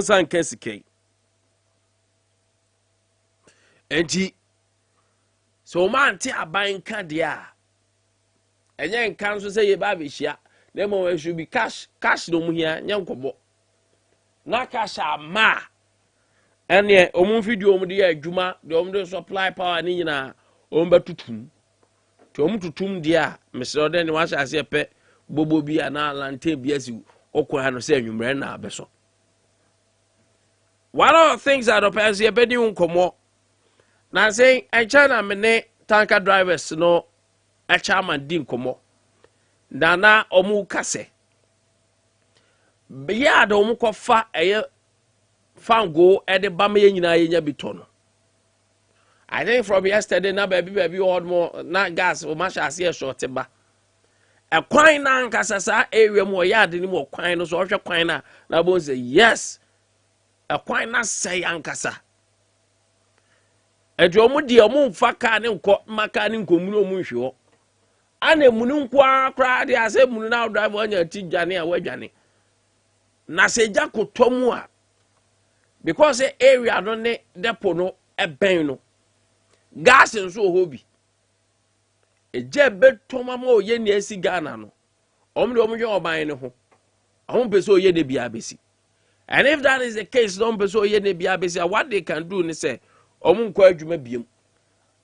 san kesike enti so man ti aban ka dia enye nkan so say ye ba be hia na mo we should be cash no mu hia nya nkobo na cash ama ene omu video omu de adwuma de omu de supply power ni nyina omu betutum ti omu tutum dia mesro de ni wa sha se pe bobo bi ana lantern bi asi okwa no say anwumre na abeso. One of the things that appears here be nkomo na say China mene tanker drivers no a chairman din nkomo dana omu kase biya da omu kofa eye fango e de bama ye nyina ye nya bitono. I think from yesterday na baby old more na gas o ma sha se short ba e kwan na nkasa sa area mo yard ni mo kwan no so hwe kwan na bo say yes a kwan na say ankasa edu omu di omu mfa ka ne nko maka ne nkomunu omu nhwe ho ana munu nko akra de ase munu na drive onya ti dwane a wadwane na se ja kotomu a because area no ne depo no eben no gas nso hobi eje betoma ma oye ne asi Ghana no omu de omu hwe oban ne ho omu pese oye de bia besi. And if that is the case, don't be so what they can do is say, Omun kwa juma biem.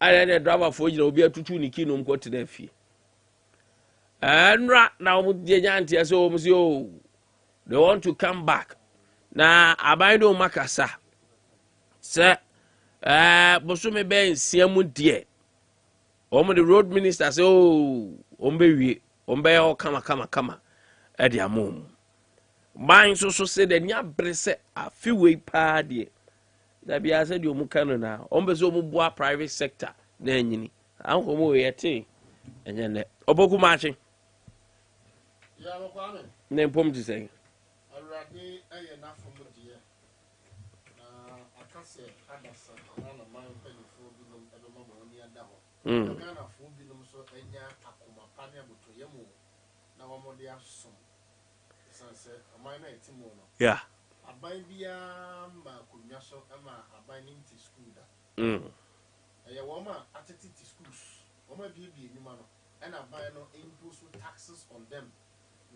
I then a driver for you be a tutu ni kino mko to their fee. And right now, the auntie so they want to come back. Na abaido makasa. Sir, Bosume Ben Siamu dear. The road minister say, oh, ombe kama at their mom. Mine so say the nya brese a few way pa de that be said you mukano na ombe so mu boa private sector na nyini an ko mo yete enye ne oboku machi ya no kwa me ne pom ti say awrade eye na fo mo de na akase adasa na man pelifo bi no ebe mo mo ni ada ho na fo bi no so enya akoma pa ne abotoye mu na wo mo de aso. Yeah. Abai bia ma kunya so ama abai ni ti school da. Ya wo ma atete ti schools. Wo ma bia nyuma no. And abai no impose taxes on them.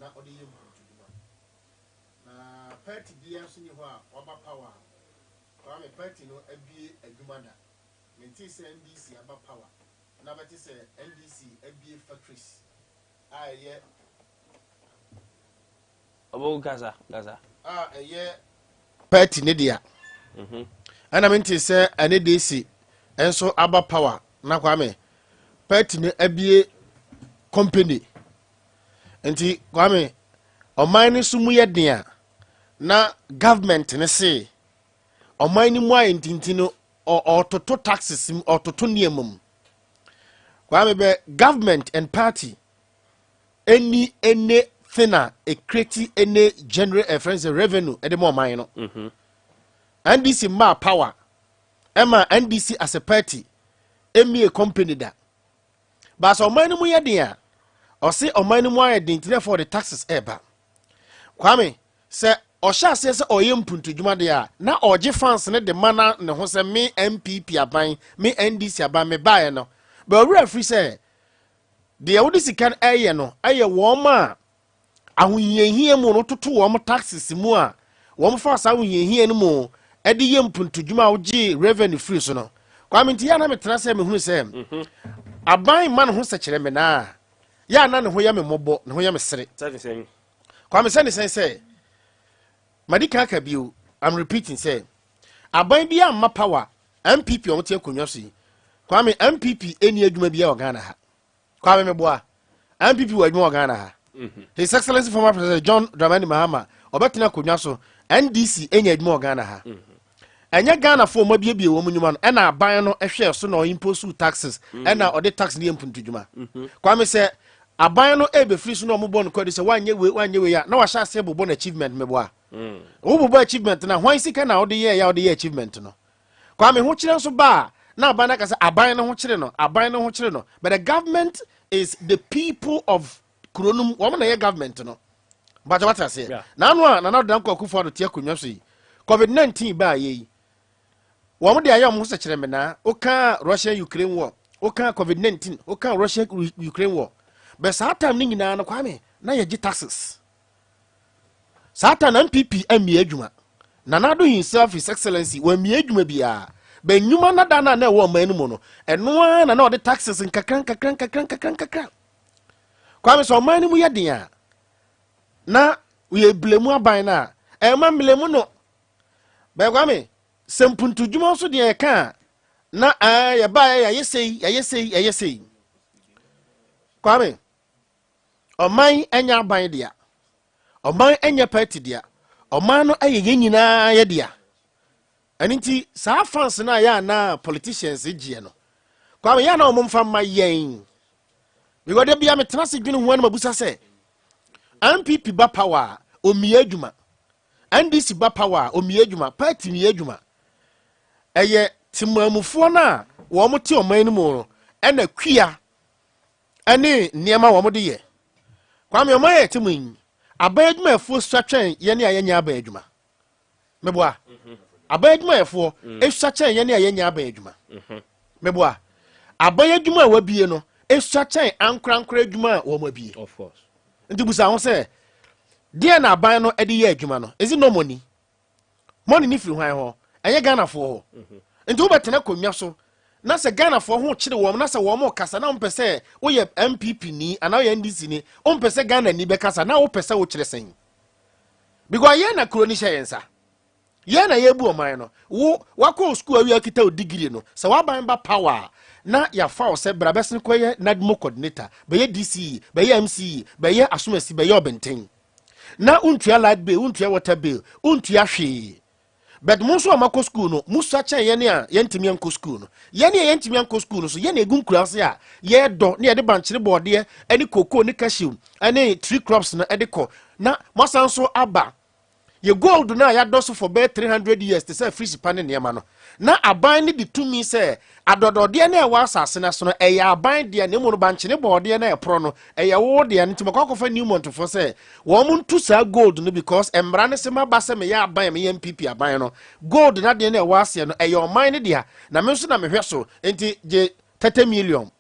Na odi yem to duma. Na party bia so ni ho a oba power. Kwa me party no abie adwuma da. Me ti se NDC aba power. Na ba ti se NDC abie factories. Ye Obo Gaza. Party Nidia. And I mean to say an ADC and so Abba Power. Na kwame. Party ne abie company. Enti kwame o mine sumu ye na government ne say o mine mu ayintintino or toto taxes or toto niemum. Kwame be government and party any thina a create any general friends revenue at the more minor. NDC ma power. Emma NDC as a party. Emi a company that. But so many more dia. Or say o many more dinner for the taxes eba. Kwame say Osha says o yempun to juma dia. Na oje fans ne the manner ne ho say me MPP aban, me NDC aban me buy no. But we free say the odisi can aye no aye woma ahunyenhie mu no toto wom taxes mu a wom fa sa ahunyenhie no mu e de yempuntu dwuma oje revenue free so no kwame ntia na metena se me hunu se aban man ho se kire me na ya na ne ho ya me mobo ne ho ya me sere kwame se ne se madika ka biu I'm repeating say aban bia ma power MPP o tie konwa so yi kwame MPP eni adwuma bia o Ghana ha kwame me boa MPP wa adwuma o Ghana ha His Excellency former President John Dramani Mahama obetina konwa so NDC enya adwuma o Ghana ha enya Ghana for ma biebie wo munwuma no na aban no ehwe so na impose taxes na ode tax ne empuntu dwuma kwame se aban no ebe free so na omo bon kwadi se wanye we ya na wa sha se bobo na achievement meboa wo bobo achievement na hwan sika na ode ye achievement no kwame ho kire so ba na aban na ka se aban no ho kire no but the government is the people of Kuronum woman na ye government no but what I say na no na dan kwa kufa do tie konwa so yi COVID-19 ba ye wo de ayam ho se kire me na o ka Russia Ukraine war o ka COVID-19 o ka Russia Ukraine war be sa time ni nyina no kwame na ye gi taxes satan MPP ami adwuma na nado himself his excellency wa mi adwuma bia be nyuma na da na wo man mu no eno na o de taxes nkakran kwame so man mu ye den a na we blemu aban na e ma blemu no be kwame sempuntu dwuma so de ka na ya ba ya yesei kwame o man enya aban dia oman enya party dia oman no aye nyina ye dia aninti sa fans na ya na politicians gie no kwa ya na omumfa ma yen we go de bia metena se dwene ho na mabusa se MPP ba power omiye adwuma NDC ba power omiye adwuma party miye adwuma eye timamufo na wo mo te oman no mu no ena kwia ene niema wo mo de ye kwa me oman ye timun abayadwuma efo swatwen ye ne ayenya abayadwuma meboa abayadwuma efo eswatwen ye ne ayenya abayadwuma meboa abayadwuma a wabie no eswatwen ankrankra adwuma wo mabie of course ndi busa ho se de na aban no ede ye adwuma no ezi no money ni firi hwan ho enye Ghana fo ho ndi wo betena komia so na se Ghana fo ho kire wo na se wo mo kasa na mpese wo ye MPP ni ana wo NDC ni o mpese Ghana ni be kasa na wo pese wo kire sen because ye na kroni hye yensa ye na ye bu oman no wo wako school awi akita o degree no se wa ban ba power na ya fa o se bra besin ko ye nadmo coordinator be ye DC be ye MC be ye asumasi be ye obenten na untua light bill untua water bill untua hwe but monso amako school no musa cha ye ne a yentimi anko school no ye ne yentimi anko school no so ye na egun kurase a ye do ne ye de banchire board ani koko ni cashew ani tree crops na ediko na masanso aba ye gold na ya do so for be 300 years to say free span ne ma no na aban ni de tumi say adodode na e wa asase na so no e ya aban de na mu no banchire board na e pro no e ya wo de ntimo kwakofa new month for say wo mu ntu sa gold no because emra ne se ma ba se me ya aban me MPP aban no gold na de na e wa ase no e ya o man ne de na me so na me hwe so enti je 30 million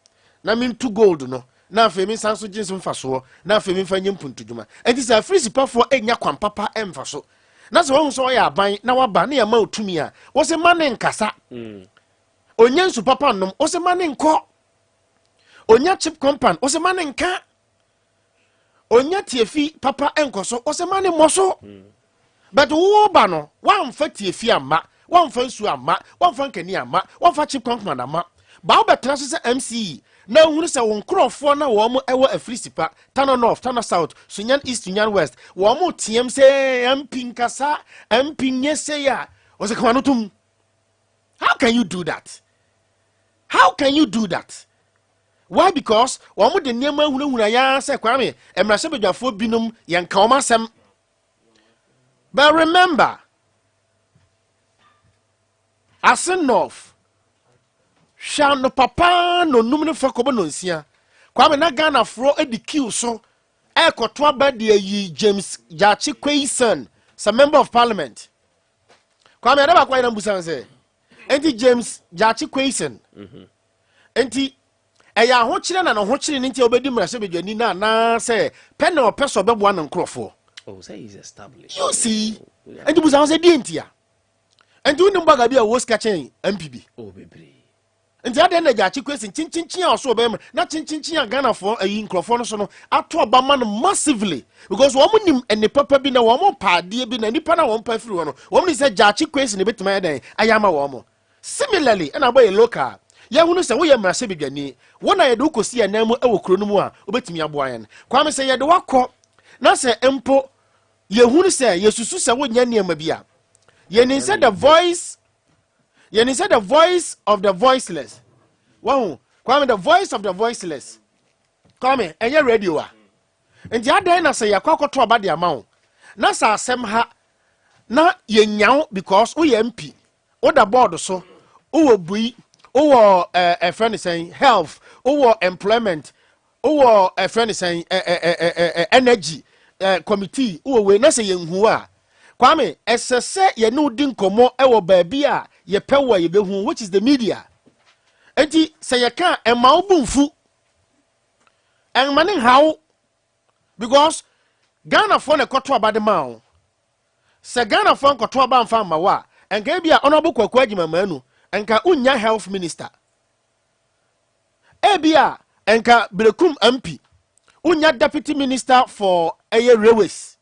na me ntu gold no na afemi sanso jinsu mfaso na afemi mfanye mpuntudwuma enti sa free sipafo enya kwampapa emfaso na so won so ya aban na waba na ya ma otumi a wo se mane nkasa onya nsu papa nom wo se mane nko onya chip compound wo se mane nka onya tiefi papa enkoso wo se mane moso but wo ba no wa mfa tiefi ama wa mfa nsu ama wa mfa nkani ama wa mfa chip compound ama ba wo betra so se MC na hunu se won krofo na wo mo ewo afrisipa tano north tano south sunyan east sunyan west wo mo tiem se MP nkasa MP nyese ya o se kwa no tum how can you do that why because wo mo de niam ahunahuna ya se kwa me emrahye bedwafo binum yenka o masem but remember asen north shano papa no numne fakobo no nsia kwame na Ghana fro edikiu so ekoto abade yi James Jachi Kweyson some member of parliament kwame adaba kwa ina mbusan se enti James Jachi Kweyson enti eya ho kire na no ho kire nti obedi mrase bedwani na se pe na opeso bebo an nkrofo oh say is established you see enti busan se di enti a enti unu mbaga bia wo ska chen MPB oh bebre nti ade na Jachi Kweyson chinchin a so be na chinchin a Ghana for ayi nkrofo no so no ato obama no massively because wo nim ene papa bi na wo mo paade bi na nipa na wo mpa firi wo no wo ni se Jachi Kweyson betima ya den ayama wo mo similarly na boy local ya hunu se wo ye mrase bedwani wo na ye de ukosi ya namu e wo kro no mu a obetimi aboa yan kwa me se ye de wakọ na se empo ye hunu se yesusu se wo nya niam bia ye ni se the voice of the voiceless. Wow, kwame the voice of the voiceless. Kwame, enye radio a. Enti ade na se yakwakoto aba de ama wo. Na sa asem ha na ye nyawo because wo ye MP. Wo da board so, wo bui, wo friend saying health, wo employment, wo friend saying energy committee, wo we na se ye nhu a. Kwame esese ye no di nkomo ewo baabi a ye pewa ye behu, which is the media. Enti se ye kan ema obunfu en mane how because Ghana for na koto aba de ma se Ghana for koto aba mfa ma wa enka bia onobu kwaku agima manu enka unya health minister ebia enka Brekum MP unya deputy minister for railways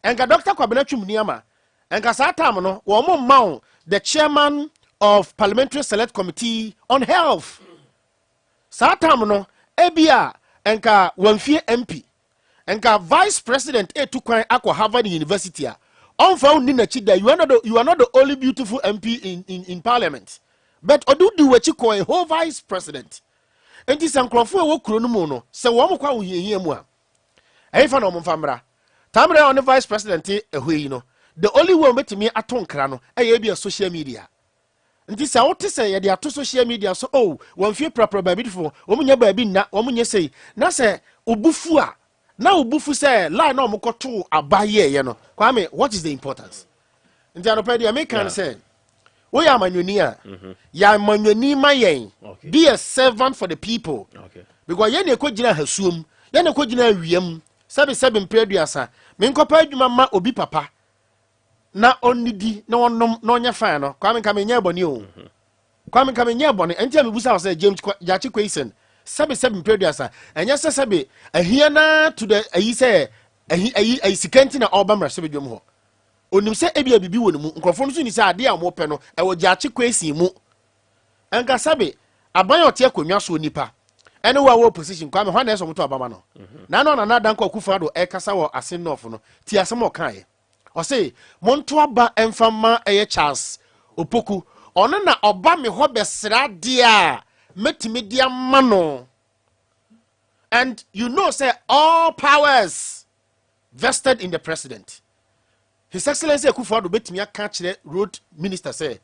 enka Dr. Kwabena Twumniama enka sa time no wo mo maw the chairman of parliamentary select committee on health sa time no ebia enka wamfie MP enka vice president etukwan akwa Harvard University a onfa uni na chida you are not the only beautiful MP in parliament but odudu wachi ko a whole vice president enti sankrofo wo kuro no mu no se wo mokwa wo hiehie mu a efa no momfamra tamre on the vice president ehwe no the only one metimi atonkra no eye bia social media nti se wo te se ye de ato social media so oh wonfie prapra ba bidifo wo munya ba bi na wo munye sei na se obufu a na obufu se lie na omokoto abaye ye no Kwame, what is the importance nti anopedi American say we are manwani a ya manwani mayen be a servant for the people because ye na ekogina hasuom ye na ekogina awiem sebe mpreduasa me nkopa adwuma ma obi papa na onidi na onom na onya fan no Kwame ka menye boni o Kwame ka menye boni enti amebusa say James Jachi Kwesen sebe mpreduasa enya sebe ahia na to the ayi say ayi sikanti na obamra sebe dwom ho onim se ebia bibi wonu mu nkrofo no so ni se ade a mo pe no e wo Jachi Kwesen mu enka sebe aban ote akonwa so nipa ene wo position Kwame hwa na eso moto abama no na no na dan kwa Kufado e kasa wo asen no no ti asem o kan ye o say monto aba emfama eye Charles Opoku ono na oba me ho besra de a metimi dia mano and you know say all powers vested in the president. His Excellency Kufado betimi aka kire road minister say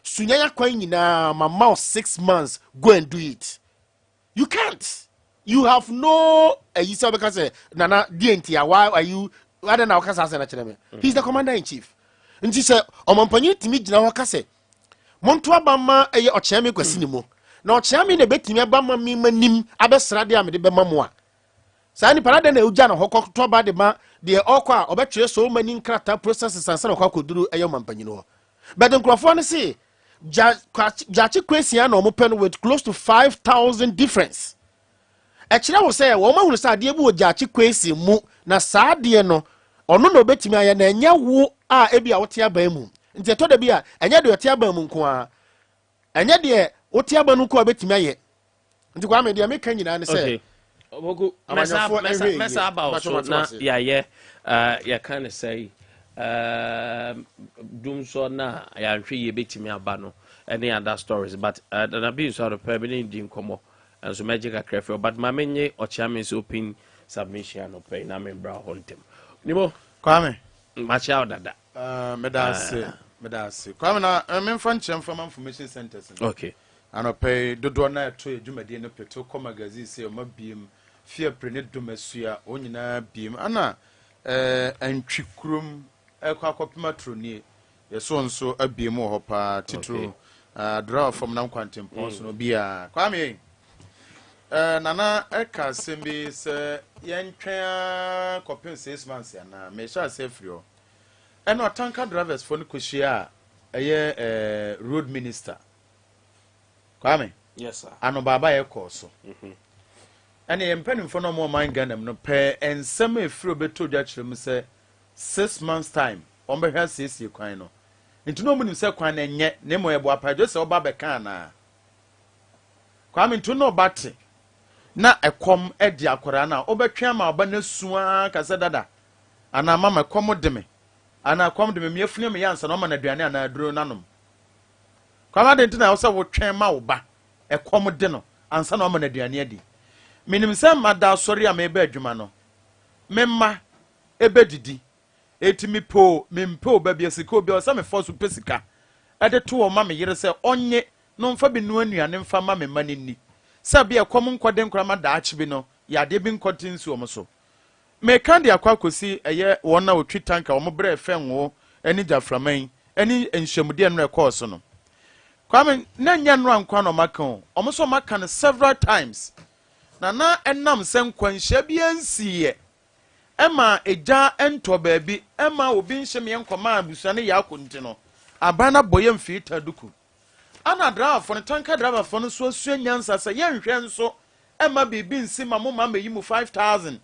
Sunyani kwan nyina mama 6 months go and do it. You can't. You have no you say because nana DNT why are you I don't know kasa say na kire me. He's the commander in chief. Nti say omampanyi timi gina ho kase. Monto abama eye ochiame kwasi ni mu. Na ochiame na betimi abama mi manim abesra de amede be mamoa. Sa ni parade na uja na hokko to ba de ma de okwa obetwere so mani nkrata processes ansa na kwakoduru eye omampanyi no. But the nkrofo ne say Jachi Kwesi na omopen with close to 5,000 difference. Actually, I will say, woman will say, dear, Jachi Kwesi mu na sadie no, or no betimi aya na nya wo a ebi a wotia ba mu. Nti to da bia, enya de wotia ba mu nko a. Enya de wotia ba nu nko a betimi aye. Nti kwa me de America nyina ne say. Ogo mesa about so na ya kind of say doom so na ya nhwe ye betimi aba no any other stories but na be sort of permanent din komo and so magic akrefe but ma menye ochiamis open submission no pay na me bra hontem nimo Kwame macha dada medase Kwame na me mfa nchem from information centers okay anopay dodo na to edwumade no peto ko magazine say o mabiem fie prene domasua onyina biem ana antwikrum ekwa tronie yeso nso abiem ho pa titro draw from Nkwantabisa no bia Kwame nana eka sembi se yentwa kopin 6 months na me sha say frio eno tanker drivers for no kwhia eye road minister Kwame yes sir ano baba ye koso ene yempanimfo no mo man Ghana no pe ensem efiro beto dwa kirem se 6 months time ombehwa siesie kwan no nti no munim se kwan na nye ne mo ebo apajo se oba beka na Kwame ntu no bate na ekom edi akora na obetwa ma oba na suaa kase dada ana mama ekom deme ana ekom deme me afunu me yansa no ma na aduane ana aduro nanom Kwame de nti na wo se wo twen ma oba ekom de no ansa na o ma na aduane adi minim se mada sori a me ba adwuma no memma ebedidi etimi po mempo ba bia sika obi o se me force pesika ede to o ma me yire se onye no mfa bi no anuane mfa ma me ma ni se bia kom nkwade nkrama da achi bi no ya de bi nkotin su o so me kan de akwa kosi eye won na otwi tanka omo bre fenwo eni jaframan eni enhyemude no course no kwame na nya no ankwa no maka omo so maka no several times na enam se nkwanhye bia nsiye ema eja ento baabi ema obi nhyeme nkoma abusa ne yakonti no abana boye mfita duku ana driver no tanka driver fo no so asua nyansa se yenhwe nso ema bibi nsi ma mo ma meyi mu 5000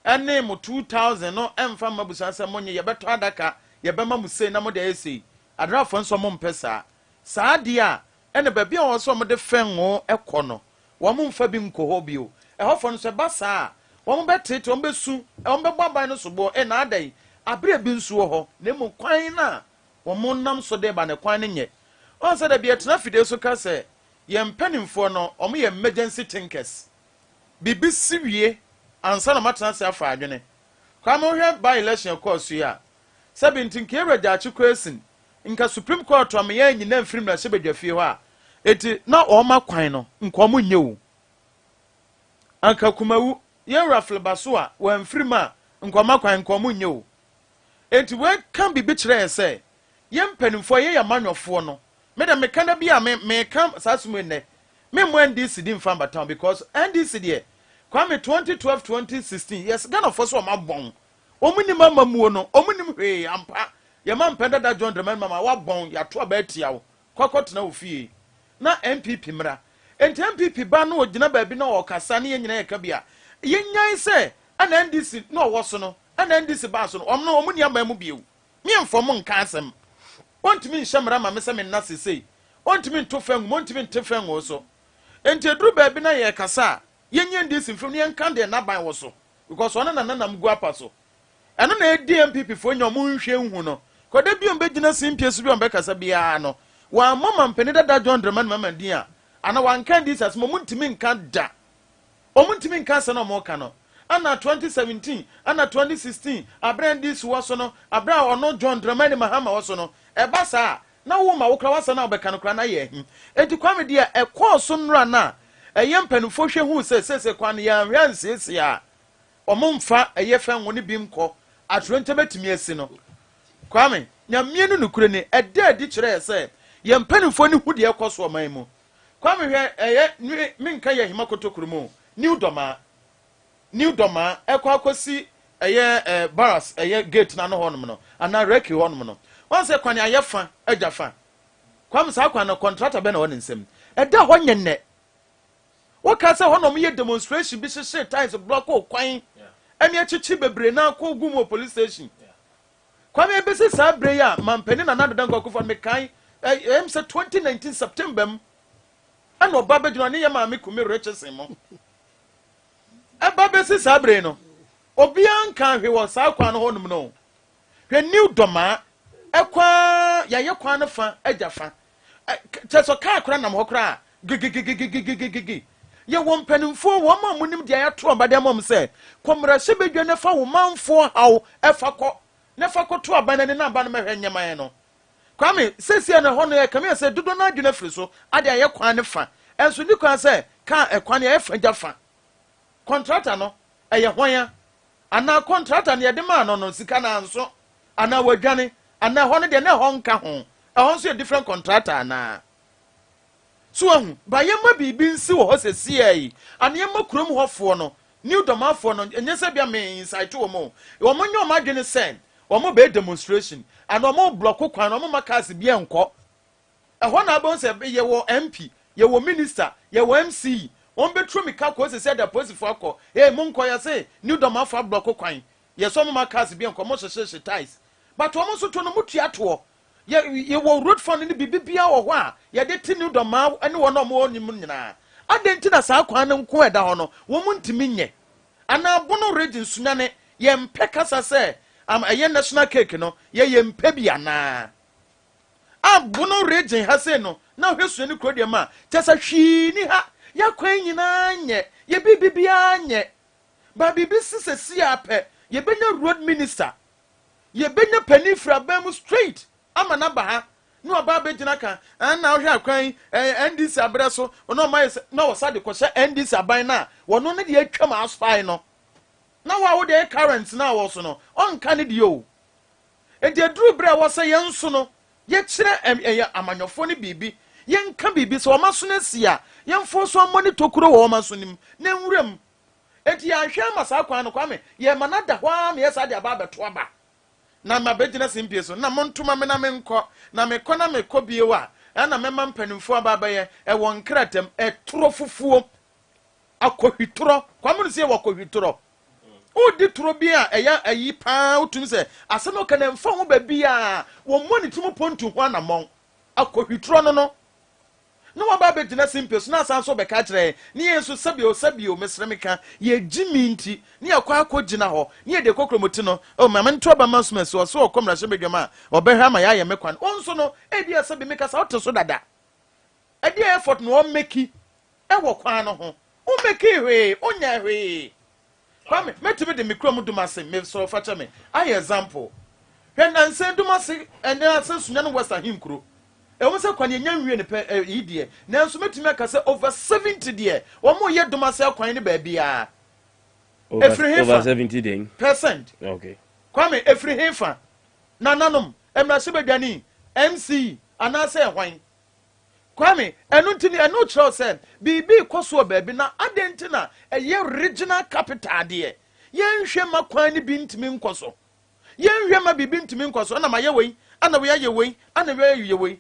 ene mu 2000 no emfa mabusa se monye yebeto adaka yebema mu sei na mo de esi driver fo nso mo mpesa saa de a ene baabi a wo so mo de fenwo ekono wo mo mfa bi nkoho bio ehofo no se basa wọ́n bẹ tètè wọ́n bẹ su wọ́n bẹ bọ́ aban no so bọ́ ẹ̀ náà dẹ̀ abiri ebi nsu wɔ hɔ na emu kwan na wɔn nam so de ba ne kwan ne nyɛ wɔn sɛ dɛbi ɛtena fidie so ka sɛ yɛn mpanimfoɔ no wɔn yɛ emergency thinkers bibi si wie ansa na matena se afa adwene kwame hwɛ by election course yi a sɛbi nti nke ewura gyaakye kwesin nka supreme court wɔn yɛn nyina mfirim na hyɛ badwa fie hɔ a eti na wɔn akwan no nka wɔn nyɛ o anka kumawu yen rafle so a wan frima nkoma kwan nkomu nye o enti we kan bibi kire ese yen panimfo ye yamanwofo no me da meka na bia me kan sasumu ne me mo NDC di mfa mbatown because NDC de kwame 2012 2016 yes Ghana for so mabon omuni mama muo no omuni hwe ampa ye ma mpenda da John Dramani mama wa bon ya to ba tia wo kwakot na ofie na MPP mra enti MPP ba no ogina ba bi na o kasa ne nyina ye ka bia yenyan se ana NDC no wo so no ana NDC ba so no omuni amba mu biu mi enfom nka asem ontimi nhyemra ma me se me na sesei ontimi ntofan ontimi ntefan wo so enti eduru ba bi na ye kasa yenyan NDC mfim ne nkan de na ban wo so because ona na nam gu apa so eno na DMPP fo nyom nhwe hu no koda biom be gina simpie so biom be kasa bia no wa mama mpeni dada John Dramani mama din a ana wan kan dis as mo ntimi nkan da omuntimi nka se no mo ka no ana 2017 ana 2016 abran dis wo so no abra ono John Dramani mahama wo so no eba sa na wo ma wo kra wasa na obeka no kra na ye hi enti kwame de e course nra na eye mpanufo hwe hu se kwan ya hwan siesie a omumfa eye fan wo ne bimko atrente betimi asi no kwame nyamie no nukure ne eda di kire se ye mpanufo ne hu de ekoso oman mu kwame hwe eye minka ye hima kotokurumu new doma ekwa akosi eye baras eye gate na no honum no ana reki honum no won se kwan ayefa ajafa kwam sa kwan no contractor be na won nsem eda ho nyenne wo ka se honum ye demonstration bi hye times block o kwan emi achichi bebre na ko gumo police station kwam e bese sa bre ya mampeni na nadodan kokofo me kan em se 2019 September ana oba beduna ne ye ma me kumi rechesen mo eba besi sabre no obian kan hwe wo sa kwa no honum no hwe new doma ekwa yaye kwa no fa ajafa cheso ka akra nam hokra gigigigigigigigi ye wo mpanimfo wo ma munim dia ya to obade mom se komra hye bedwa ne fa wo manfo haw efa ko ne fa ko to obane ne na ba no mehwe nyaman no kwame sesie ne hono ye kame se dodo na adwene firi so ade aye kwa ne fa enso ni kwa se ka ekwa ne efa jafa contractor no eye hwan ana contractor ne de ma no sika na nso ana wadwane ana ho ne de ne ho nka ho ho nso different contractor ana so ahu ba ye ma bibi nsi wo sesi yi ana ye ma kurom hofo no new domafo no enye se bia me insight wo mo nyo ma dwene sen wo mo be demonstration ana wo mo block kwan wo mo makase bia enko ho na abon se ye wo MP ye wo minister ye wo MC on betru mi ka ko se da police for akọ monko ya se new doma fa block kwan ye so mo cars bi enko mo hye ties but o mo so to no mutua to ye wo road fund ni bibia wo ho a ye de ti new doma ene wo no mo onyim nyina adenti na sa kwan nko eda ho no wo mu ntimi nye ana bono region Sunyani ye mpe kasa se ye national cake no ye mpe bia na abono region ha se no na hwesu ni kro de ma tesa hwi ni ha ya kwan nyina nye ye bibia nye ba bibi sisi ape ye benya road minister ye benya panifra bam straight ama na ba ha no aba be gina kan na ohwe akwan NDC abere so no ma na wo sade ko hye NDC aban na wono ne de atwam asfai no Now wa wo de current na wo so no on kan de o e de duru bre wo se yen so no ye kire amanyofo ne bibi yen ka bibi so o maso na sia yen fo so monitor kuro wo maso nim na nwuram eti ya hwe masa kwan no kwame ye manada hwa me yesa de aba beto aba na ma begina simpie so na montuma me na me nkọ na me kọ na me kọ biewa na me ma mpanimfo aba ba ye e won kratam e toro fufuo akohwitoro kwame no se wakohwitoro o di toro bi a eya ayi pa otum se ase no kana mfa ho ba bi a wo monitum pontu ho na mon akohwitoro no no wa ba begina simpie so na san so be ka kire ni yenso sabio mesremeka ye jimi nti ni akwa akogina ho ni ye de kokromoti no o mama nto ba masmes o so okomra hye bedwama obehwa ma ya ye mekwan onso no e dia sabi meka sa oteso dada e dia effort no o meki e wo kwan no ho o meki hwe onya hwe kwame metime de mikrom dumase me so facha me ai example hwe nanse dumase ene ase Sunyani West ahinkuro e won se kwan ye nyanwie ne pe yidie nanso metime ka se over 70 de wo mo ye dumase kwan ne ba bia over 70 den percent okay kwame efri hefa nananom emra se bedwani MC anase hwan kwame enu ntini enu chiro se bibi koso ba bi na adentina eye regional capital de ye nhwe makwan ne bi ntimi nkoso ye nhwe ma bibi ntimi nkoso na ma ye wei ana we ye wei ana we ye wei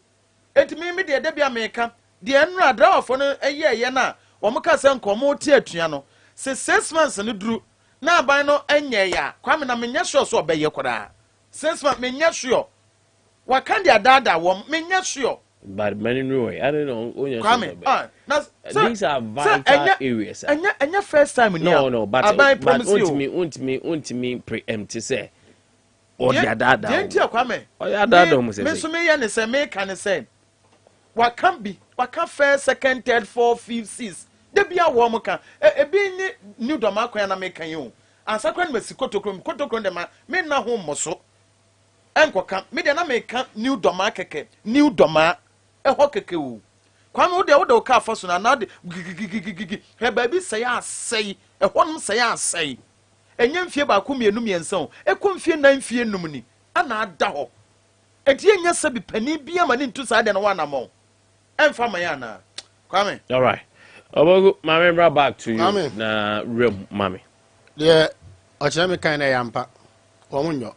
etimi mi de bia meka de enu adrawofo no eye na wo mka se nkomo ti atua no se 6 months ne duru na aban no enye ya kwame na menya sure so obeye kora 6 months menya sure wakan de adada wo menya sure but many know I don't know kwame na these are vital areas enya first time no but aban promise you untimi preempt say or the adada denti kwame or adada mo say me so me ya ne say me kan say wakan first second third fourth fifth sixth de bia wo mo kan ebi ni new doma kwan na me kan yo ansa kwan me sikotokrom de ma me na ho moso enkoka me de na me kan new doma keke new doma e ho keke wu kwan wo de ka afaso na de he ba bi say asai e ho nom say asai enye mfie ba ko mienu miensa o e ko mfie na mfie num ni ana ada ho enti enya sabi pani bia ma ni ntu sa de no wa na mo emfa ma ya na kwame all right obogo mama bra back to you Mami. na room mami deɛ ɔkyerɛ me kan na ɛyɛ ampa wɔn nyɔ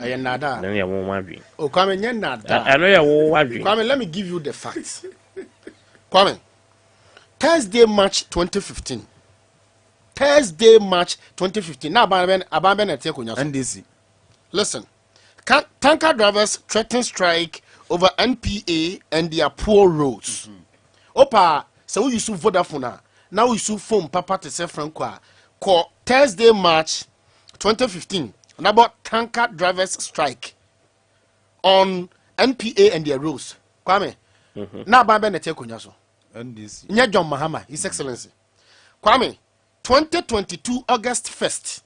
ɛyɛ nada na ya wo wadwi o kwame nyɛ nada I know ya wo wadwi kwame let me give you the facts kwame Thursday March 2015 na aban na tie konya so NDC listen tanker drivers threaten strike over NPA and their poor roads opa so we use Vodafone now we use phone papa to say franco call Thursday March 2015 and about tanker drivers strike on NPA and their roads kwame na ba na take konya so NDC nya John Mahama his excellency kwame 2022 August 1st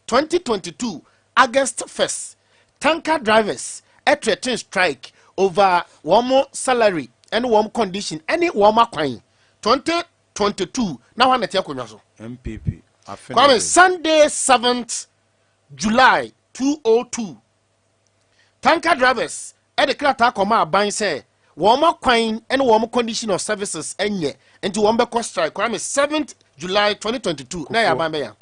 2022 August 1st tanker drivers threaten strike over one more salary and one condition any one more coin 2022 now one take konya so MPP kwame Sunday 7th July 2002 tanker drivers the krata koma aban say one more coin and one more condition of services enye into one be strike kwame 7th July 2022 na ya ban be ya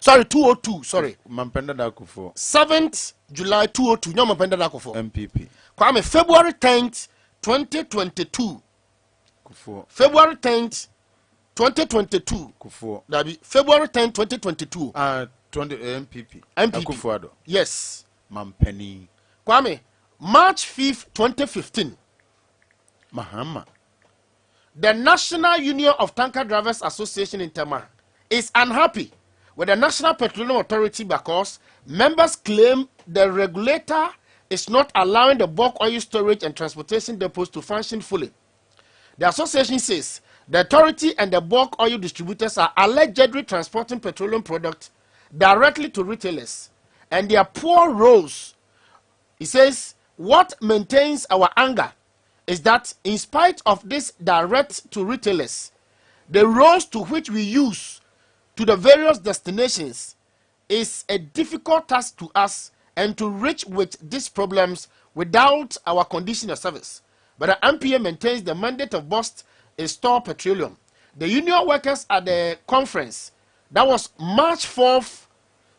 202 sorry mampenda da kufo 7th July 202 nyoma penda da kofo MPP kwame February 10th 2022 kufo February 10th 2022 kufo dabi February 10th 2022 20 MPP MPP ado yes mampeni kwame March 5th 2015 Mahama the National Union of Tanker Drivers Association in Tema is unhappy with the National Petroleum Authority because members claim the regulator is not allowing the bulk oil storage and transportation depots to function fully. The association says the authority and the bulk oil distributors are allegedly transporting petroleum products directly to retailers and their poor roads. He says what maintains our anger is that in spite of this direct to retailers, the roads to which we use to the various destinations is a difficult task to us and to reach with these problems without our condition of service. But the MPA maintains the mandate of bust a store petroleum. The union workers at the conference, that was March 4th,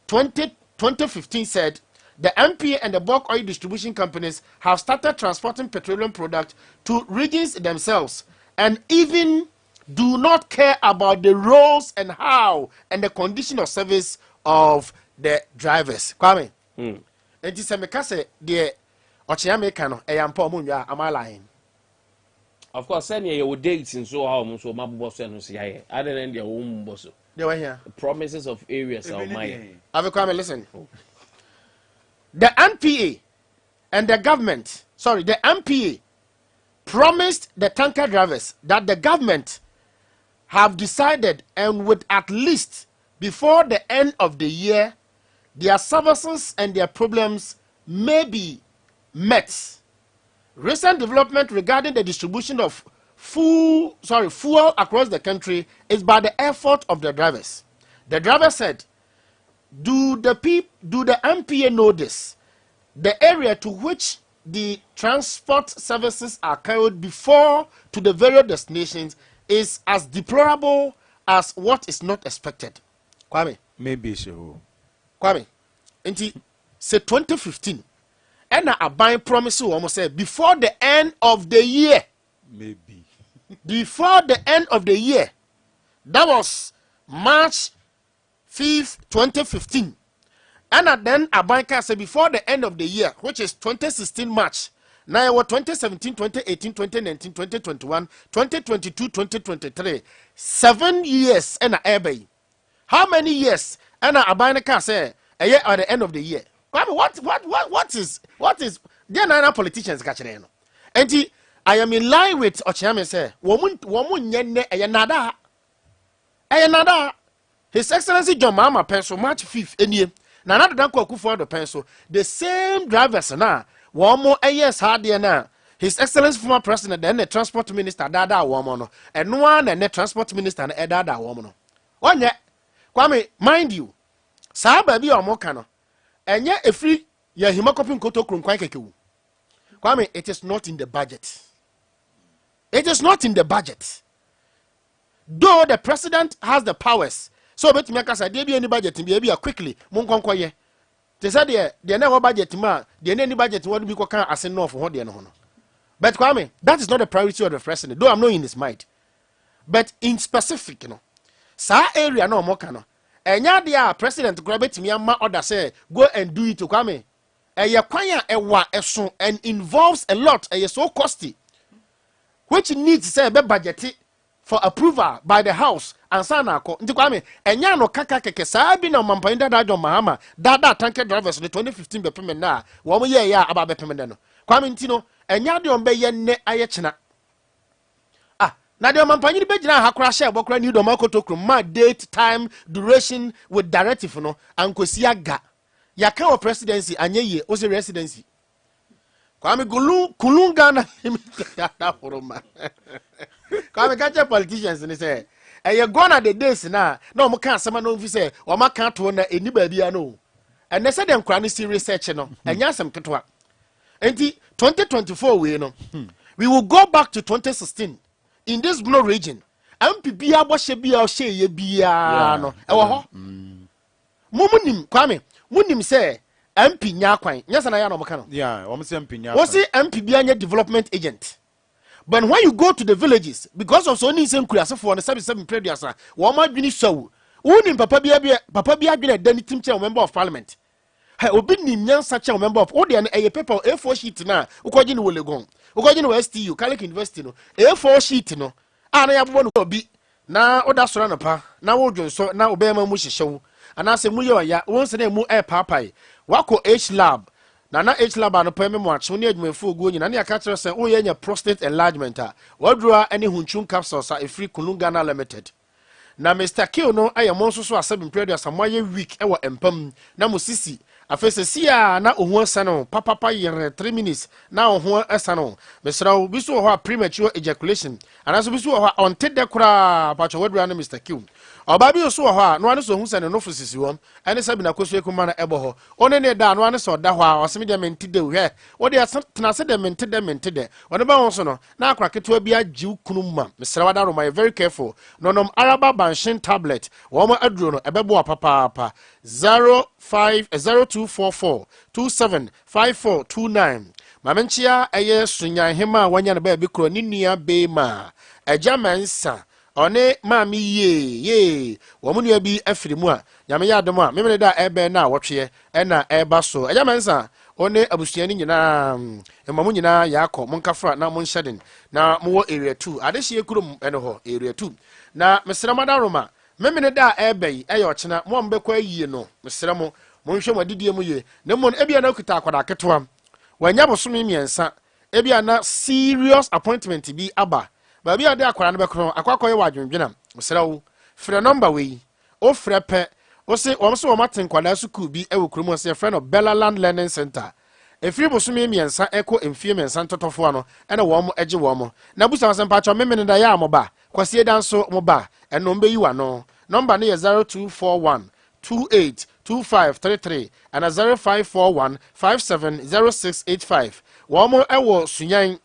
2015, said the MPA and the bulk oil distribution companies have started transporting petroleum products to regions themselves and even do not care about the roles and how and the condition of service of the drivers. Kwame. And this is the Ochiamekano, a yampo munya, am I lying? Of course, send your dates in so how so my boss and say, I didn't your own boss. They were here. Promises of areas of my. Have you come and listen? The NPA and the government, sorry, the NPA promised the tanker drivers that the government have decided and would at least before the end of the year, their services and their problems may be met. Recent development regarding the distribution of fuel across the country is by the effort of the drivers. The driver said, do the MPA know this? The area to which the transport services are carried before to the various destinations is as deplorable as what is not expected. Kwame. Maybe so. Kwame. Inti say 2015. And a buying promise almost said before the end of the year. Maybe. Before the end of the year. That was March 5th, 2015. And then a banker said before the end of the year, which is 2016 March. Now what 2017, 2018, 2019, 2021, 2022, 2023. 7 years and a airway. How many years? And a banker say a year at the end of the year. What is there are politicians catching? And I am in line with Ochiame say woman yenne nada. His Excellency John Mahama pencil March 5th any na nada dan kwaku for the pencil the same drivers na one more years hard there na His Excellency former president and the transport minister dada woman no and one and the transport minister and dada woman no onye Kwame mind you sa ba bi omoka no enye efri ya himakopin koto krum kwan kekewu Kwame, it is not in the budget. It is not in the budget. Though the president has the powers, so bet me kasa dey be any budget be a quickly munkonkoye. They said there never budget ma, there any budget what be kan asen no for ho de no ho. But Kwame, that is not the priority of the president. Though I'm not in his mind. But in specific, sa area no mo kan no. Enya dia president go betimi ama order say go and do it to Kwame. Eye kwan ewa eso and involves a lot, so costly, which needs say be budget for approval by the house and sana ko nti Kwame enya no kaka keke saa bi na mampan dada John Mahama dada tanker drivers the 2015 be payment na wo mo ye ya aba be payment no Kwame nti no enya de on be ye ne aye chena na de mampan ni be gina ha kora share bokora ni do makoto ma date time duration with directive no ankosi aga yaka o presidency anye ye o se residency Kwame kulunga na dada foroma Kwame catch politicians ni say you gonna the days na o mo kan asema no fi say o ma kan to na eni ba bia no and they say dem kra ni research no enya asem ketwa enti 2024 we no we will go back to 2016 in this blue region MPB aboshe bia o she ye bia no e wo ho mumunim Kwame munim say MP nya kwan nyasa na ya no mo kan no yeah o mo say MP nya kwan o say MP bia nya development agent. But when you go to the villages, because of so many same kuriase for the 77 previous, one might be so. Unim papa bia been a Danny Timcher member of parliament. Hey, obin such a member of Odian a paper A4 sheet na, Ukojin will go. Ukojin STU, Calic University no, A4 sheet no. And I have one to be now Oda Soranapa, now Ojo so now Obama Mushi show. And I say Muyo ya once a day mu air papai. Wako H lab. Na H lab no peme mo ache oni adwuma fu ogu nyina na ya ka kire se o ye nya prostate enlargement a wadura any hunchun capsules a free Kulungana limited na Mr. Kill no ayemo nso so asabim period asamoye week e wo empam na musisi afese sia na ohu asano papa yere 3 minutes na ohu asano mesra obi so ho premature ejaculation anaso bi so ho on tede kura pacho wadura no Mr. Q oba bi so ho no ane so hu sane no fosisi wom ane sabi na koso ekuma na ebo ho one ne da no ane so da ho a oseme de mentide hwe wo de tena se de mentide one ba won so no na akra keto bi agiw kunu ma mesra wada ro my very careful no nom araba banshin tablet wo ma aduro no ebebo papa 0244 275429 mamenchia eye Sunyani hema wanya na ba bi kro ni nua be ma ajamansa one mami ye wo mu nua bi afirimu a nyame ya adom a memene da ebe na wotwe na eba so ajamansa one abusuani nyina emamu nyina yakọ monkafra na monhyeden na mo area 2 adehye kurum ene ho area 2 na mesramada roma memene da ebe eye ochena mo mbekwa yie no mesramo monhwe modidie mu ye na mo ebia na kuta akwada ketwa wanya bosome miensa ebia na serious appointment bi aba ba bia de akwada no bekro akwakoye wadwendwena mesrawo frɛ number we o frɛ pɛ o se o so o maten kwada suku bi ewo kurum se frɛ no Bellaland Learning Center efiri bosome miensa eko emfie miensa ntotofo ano ene wo mo ege wo mo na busa sempa cho memene da ya mo ba kwasie danso mo ba eno mbe yiwa no number ne 0241 282533 and 0541 570685 wo mo ewo Sunyani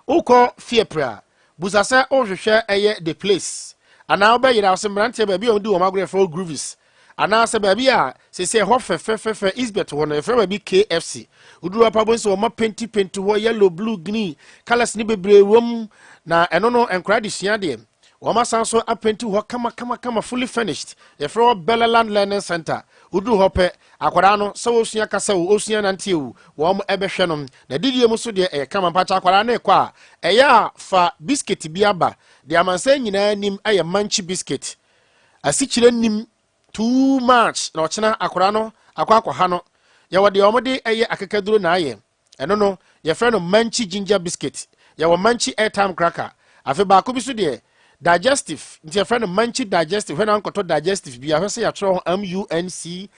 uko fiepra busa se o hwehwe eye the place ana obeyira o se mrantie ba bi o di wo magre for groovies ana se ba bi a se se ho fefefefe isbet ho no e fra ba bi KFC uduru apabo se wo ma penti ho yellow blue green colors ni bebre wom na eno no enkra de hia de wo ma sanso apenti ho kama fully finished e fra Bellaland Learning Center uduru ho pe akwara no se wo sua kasa wo osua nante wo mo ebehwe no na didie mu so de e kama pacha akwara na ekwa e ya fa biscuit bi aba de amansa nyina nim aye manchi biscuit asikyire nim too much na ochena akwara no akwa ha no ye wode omode eye akekaduro na aye eno no ye frɛ no manchi ginger biscuit ye wo manchi airtime cracker afi ba ko bi so de digestive nti ye frɛ no manchi digestive when ankoto digestive bi ahwe se ya tro MUNCHEE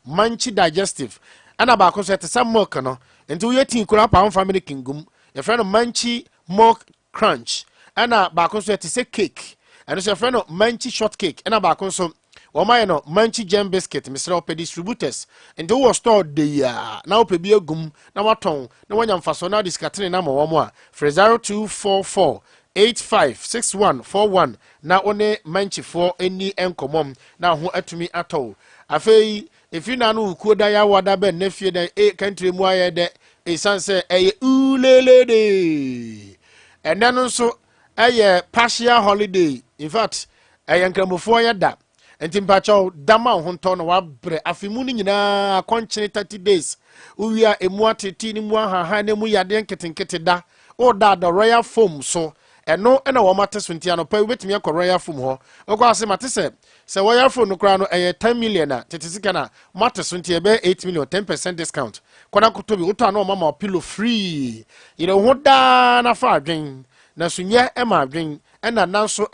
manchi digestive ana ba ko so te sam milk no nti wo yetin kura pa family kingum ye frɛ no manchi milk crunch ana ba ko so te se cake eno so ye frɛ no manchi shortcake ana ba ko so Wama no manchi gem biscuit misra ope distributors ndo wo store de ya na ope bi agum na waton na wanya mfaso na diskatene na mo a 0244 856141 na one manchi for eni enkomom na ho atumi ato afei efi na no ukuo da ya wada be na fie da country mu aye de sanse eye ulele de enen so eye partial holiday in fact eye nkramofo ya da enti mpacho dama honto no wabre afimu ni nyina akɔnkyene 30 days uwia emu ateti ni mu aha na mu yade nketenkete da o da the royal foam so eno na wo mate so ntia no pa wetimi akɔ royal foam ho okɔ ase mate se royal foam no kra no 10 million na tetesika na mate so ntia be 8 million 10% discount kona koto bi uta no mama pillow free you know ho da na fa adwen na sunye ma adwen na nanso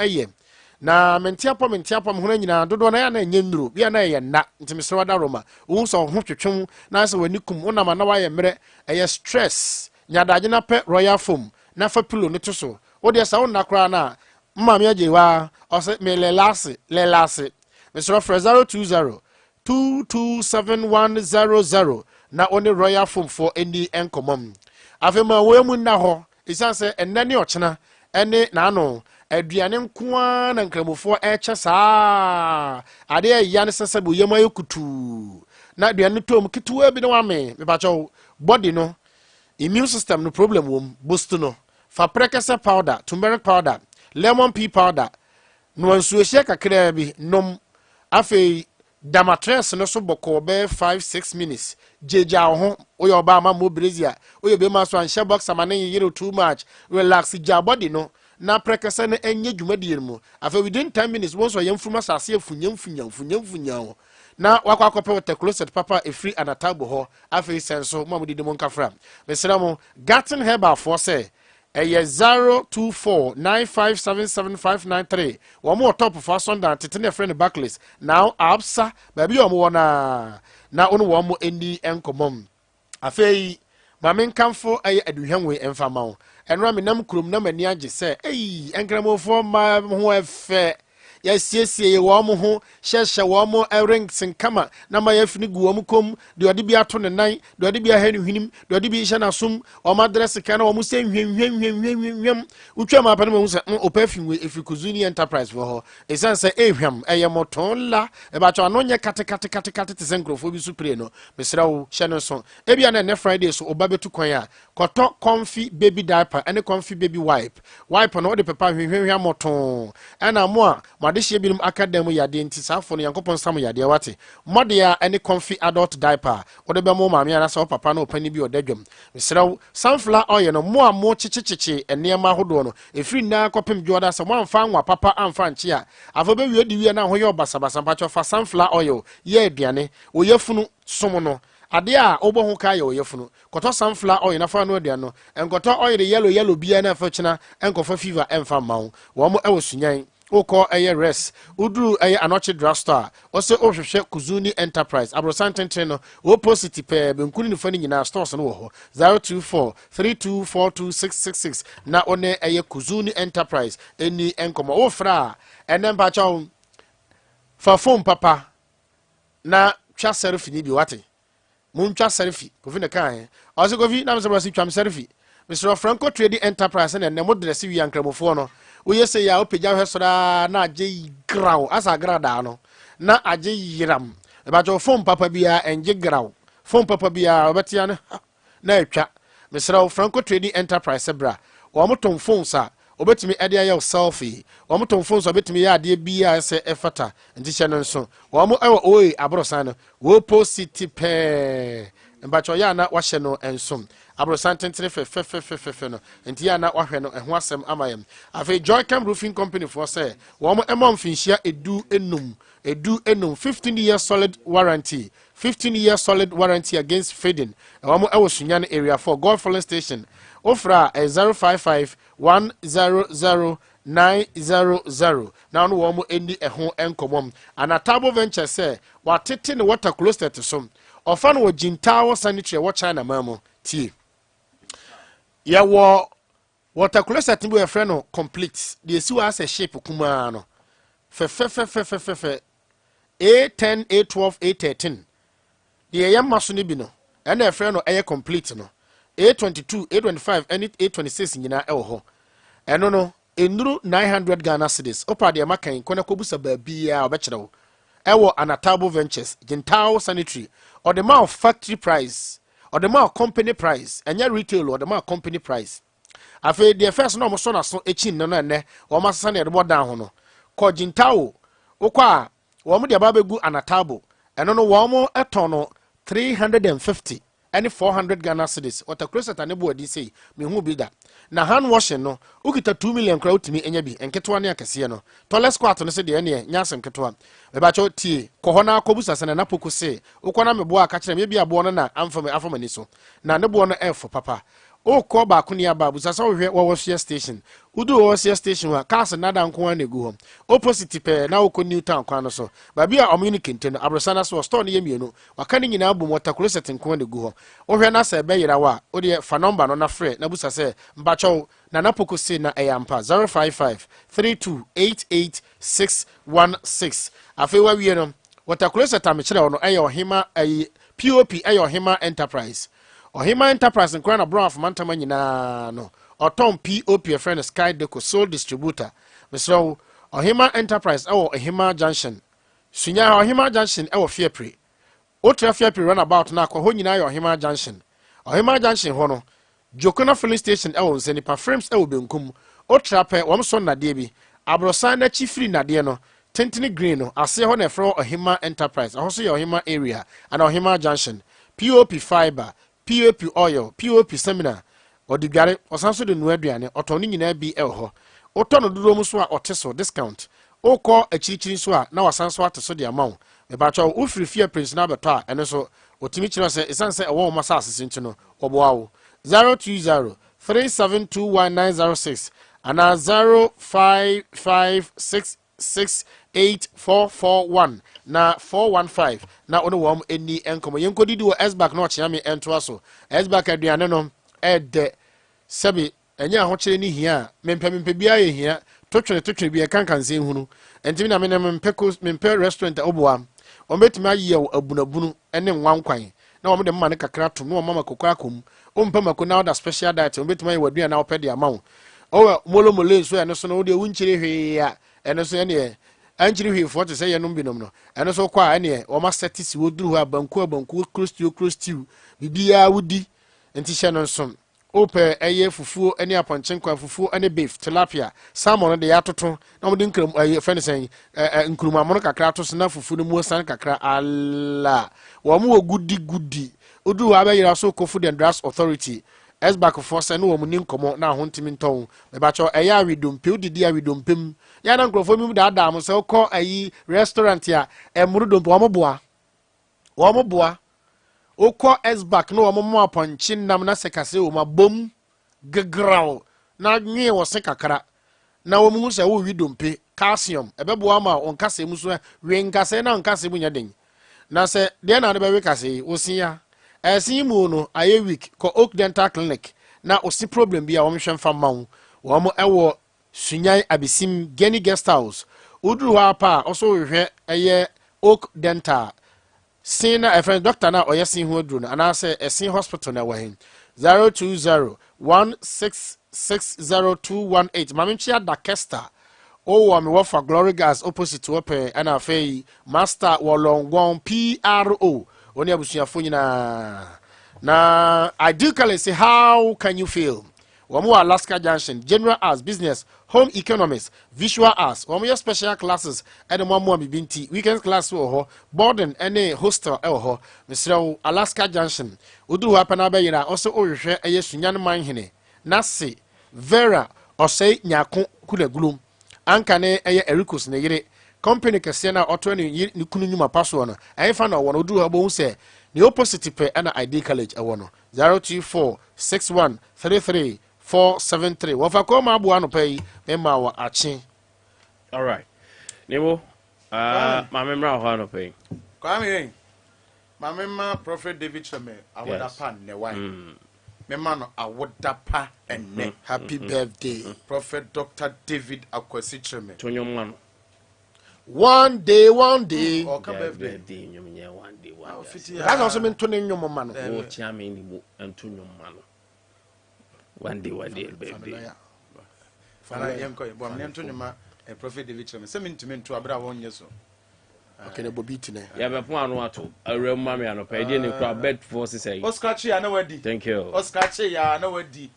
na mentiapo hona nyina dodo na ya na nyenduro bia na ye na ntimisro da roma wo so ho twetwem na se wanikum wona na wa ye mere stress nyadaje na pe royal foam na fa pillow no to so wo de sa wona kra na mma me ajewa o se me lelase misro 020 227100 na oni royal foam for any enkomom afema we mu na ho isanse enane ochena ene na ano aduane nkoa na nkramofo eche saa Adea ya ne sesabu yema yokutu na aduane tom ketewa bi na wame mepacho body no immune system no problem wom boost no fa prekese powder turmeric powder lemon pea powder no ansuohye kakra bi nom afei damatres no so boko be 5-6 minutes jeja ho oyo ba ma mo brazia oyo be ma so anhye box amane yire too much relax ja body no na prekese na enye dwumadie mu afei within 10 minutes won so yemfuma sase afunyamfunya na wakwakope with the closet papa e free anatabo ho afei senso mamudi de monkafra mesra mo garden herbal for say ɛyɛ 0249577593 wɔn mo top for Sunday tete ne friend Barclays now absa baabi wɔn wɔ na ono wɔn mo eni enkomom afei maame nkamfo ɛyɛ aduhwanwe emfama wo ɛnra me nam kurom na mani agye sɛ enkramofo ma ho ɛfɛ yɛsiesie wɔn ho hyɛhyɛ wɔn rings nkama na ma yɛfini gu wɔn kom de ɔde bi ato ne nan de ɔde bi ahɛ ne hwenim de ɔde bi hyɛ n'asom wɔn adresse kan na wɔn sɛ hwem utwa ma apɛ no sɛ ɔpɛ fi efi Kuzuni Enterprise wɔ hɔ esan sɛ ehwam ɛyɛ mɔtɔn la ɛbatɔ ano nyɛ kate te sɛ nkrofo bi supre no mesrɛ wo hyɛ no so ebia na ne Friday so ɔba betu kwan a kɔtɔ comfy baby diaper ɛne comfy baby wipe no ɔde pepa hwehwehwɛ mɔtɔn ɛna mo a adehye binom akadem yade nti saafo no yankopon sam yade wate modea any comfy adult diaper wode be mo maame ana sa papa na opani bi odadwam misrew sunflower oil no mo a mo chichichichi enema hodo no efiri na kopem dwoda sa mo amfa anwa papa amfa nche a afo be wie di wie na hoye obasabasa pacho fa sunflower oil ye aduane oyefunu som no Adea obo ho ka ye oyefunu koto sunflower oil na fa no aduane no enkoto oil yellow bia na fa china enkofa fever emfa mawo wo mo ewo sunyan Oko aye res udru aye anoche drugstore ose ohwehwe Kuzuni Enterprise abrosantenten no opposite pe benkuni ni fani nyina stores no wo ho 0243242666 na one aye Kuzuni Enterprise eni enkomo ofra enemba chaw fa phone papa na twa selfie ni bi wate mun twa selfie kofi ne kan ose kofi na mse bro twa selfie Mr. Franco Trading Enterprise na ne modresi wi ankramofo no wo yese ya opegya hwesora na agye graw asa grada no na agye yiram e ba jo phone papa bia enje graw phone papa bia obetia na etwa Mr. Franco Trading Enterprise bra wo moton phone sa obetimi ade aye selfie wo moton phone so obetimi ya ade bia se efata nti hye no nso wo mo ewo oi abrosan no wo post pe mbacho ya na wahye no ensom abrosantentene fe no enti ya na wahwe no eho asem amayem afi Joy Cam Roofing Company for say wo mo emom finhia edu enum 15 years solid warranty 15 years solid warranty against fading wo mo ewo Sunyani area for Golf Filling Station ofra 0551000900 na no wo mo eni eho enkomom Anatabo Venture say watete ne water closet so ofa no Jintawo sanitary wo China mamo tie ya water closet bi efre no complete the esi wa as shape kuma no fe A10 A12 A13 the yam maso ne bi no na efre no eye complete no A22 A25 and A26 nyina e wo ho eno no enuru 900 Ghana cedis opa de makan kona kobusa ba bia obekere wo ewo Anatabo Ventures Jintawo sanitary or the amount factory price or the amount company price and your retail or the amount company price afi the first no mo so na so echi no ne o masasa na de down no ko Jintawo okwa wo mo de babegu Anatabo eno no wo mo eton no 350 any 400 Ghana cedis water closet ane bo adi sei me hu bi da na hand washing no ukita 2 million kra utimi enya bi enketo ne akese no toilet squat no se de ne nyasem keto me ba cho tie ko ho na akobusa sene na poku se ukona me bo aka kire me bi abo no na amfama ni so na ne bo no efo papa o ko ba ko ni aba busa so hwe wo share station udu wo share station wa cars na da nko na egu ho opposite pe na wo ko new town kwan no so ba bia communicate no abrosana so store no yemienu waka ni nyina abu water closet nko na egu ho wo hwe na se be yira wa o de fa number no na frɛ na busa se mba cho na napoko se na eyampa 0553288616 afi wa wie no water closet amekere no eyo hima POP eyo hima enterprise Ohima Enterprise and Crown of Brown from Mantama nyina no Otom POP a friend Sky Deco sole distributor Mr. Ohima Enterprise Ohima Junction Sunya Ohima Junction Fiepre Otra Fiepre runabout na ko nyina Ohima Junction hono Jokona filling station Zenipa frames benkum Otra pe wom so na de bi Abrosan na chifri na de no Tentini Green no ase ho na fro Ohima Enterprise ahoso ye Ohima area and Ohima Junction POP fiber POP oil, POP seminar, or the gare, or sanso de nuaduane, or toning in be elho, or ton of Romuswa or Teso discount, or call a chichin swa, now a sanswa to so the amount. The batcho, ufri fear Prince Nabata, and also, what Timichino says, is answer a warm massas into no, or wow, 020 03721 and 0556684441 na 415 na ono wom eni enkomo yenkodi di wo S-back no chia me ento aso S-back aduane no ede sebi enya ahokyere ni hia mempɛ bia ye hia totwene bia kankanse hunu entimi na me mempɛ restaurant oboa ometimi aye abunabunu ene nwankwan na wɔn de mma ne kakra to no mama kokora kom ompa mako na order special diet ometimi aye wadua na opɛ de amawo o molo so ene so no de wunkyere hwe ya ene so ene ankyere hwe fo te sɛ yenom binom no ene so kwa ene o ma set si woduru ha banku close bibia wudi enti hye no nso ope eye fufuo ene aponchenkwa fufuo ene beef tilapia salmon de yatoto na mo de nkram fene sen nkruma mo kakra to na fufuo no mu san kakra alla wo mo gudi odu wa ba yira so ko food and drugs authority S-back force no wo mo ni nkomo na ho ntimi nton me ba cho eya awidompe odidi awidompem ya na nkrofo mi da mo se ko ayi restaurant ya emuru dompe wo mo boa okọ S-back no wo mo aponchi nam na sekase wo mabom gegraw na nwie wo se kakra na wo mu se wo widompe calcium ebeboa ma onkase mu so wenkase na onkase mu nyaden na se de na ne be wekase wo sia esi mu no aye week ko Oak Dental Clinic na osi problem bia wo hwe mfa mawo wo mo ewo Sunyani abisim Geni Guest House uduru ha pa oso hwe eye Oak Dental Sina a friend doctor na oyesin hu aduru na na say esin hospital na wahin 02016602218 maminchia Dakesta o wa me wofa Glory Gas opposite open ana fei master wolongwon PRO oni abusuafo nyina na ideally say how can you feel Wamu Alaska Junction, General Arts, Business, Home Economics, Visual Arts, Wamu special classes, and Wamu Binti, weekend class or boarding any hostel or Mr. Alaska Junction. Udu Wapanabaya also Orisha a Sunyani Manhine, Nasi, Vera, or say Nyakun Kule Gloom, Ankane a Ericus Negre, Company Cassiana or 20 Nukunuma Passwana. I found out one who do a bone say the opposite pay and ID college a one 0246133. 473 wafakoma abu ano pay mema wa achi. All right Nebo ma memra ho ano pay kwa me ma memma Prophet David Cheme awoda pa ne wan memma no awoda pa enne happy birthday Prophet Dr. David Akwasi Cheme tonyom man one day o ka birthday nyom nya one day that's also mean to nyom man o chiame ni mu antonyom man one day baby fala yanko bo am nento nyuma Prophet David Cheme se mentumi nto abra won yeso okay ne bobiti ne ya be po anu ato awre mama ya no pa de ne kra bed force say Oscar chi ya na wadi thank you Oscar chi ya na wadi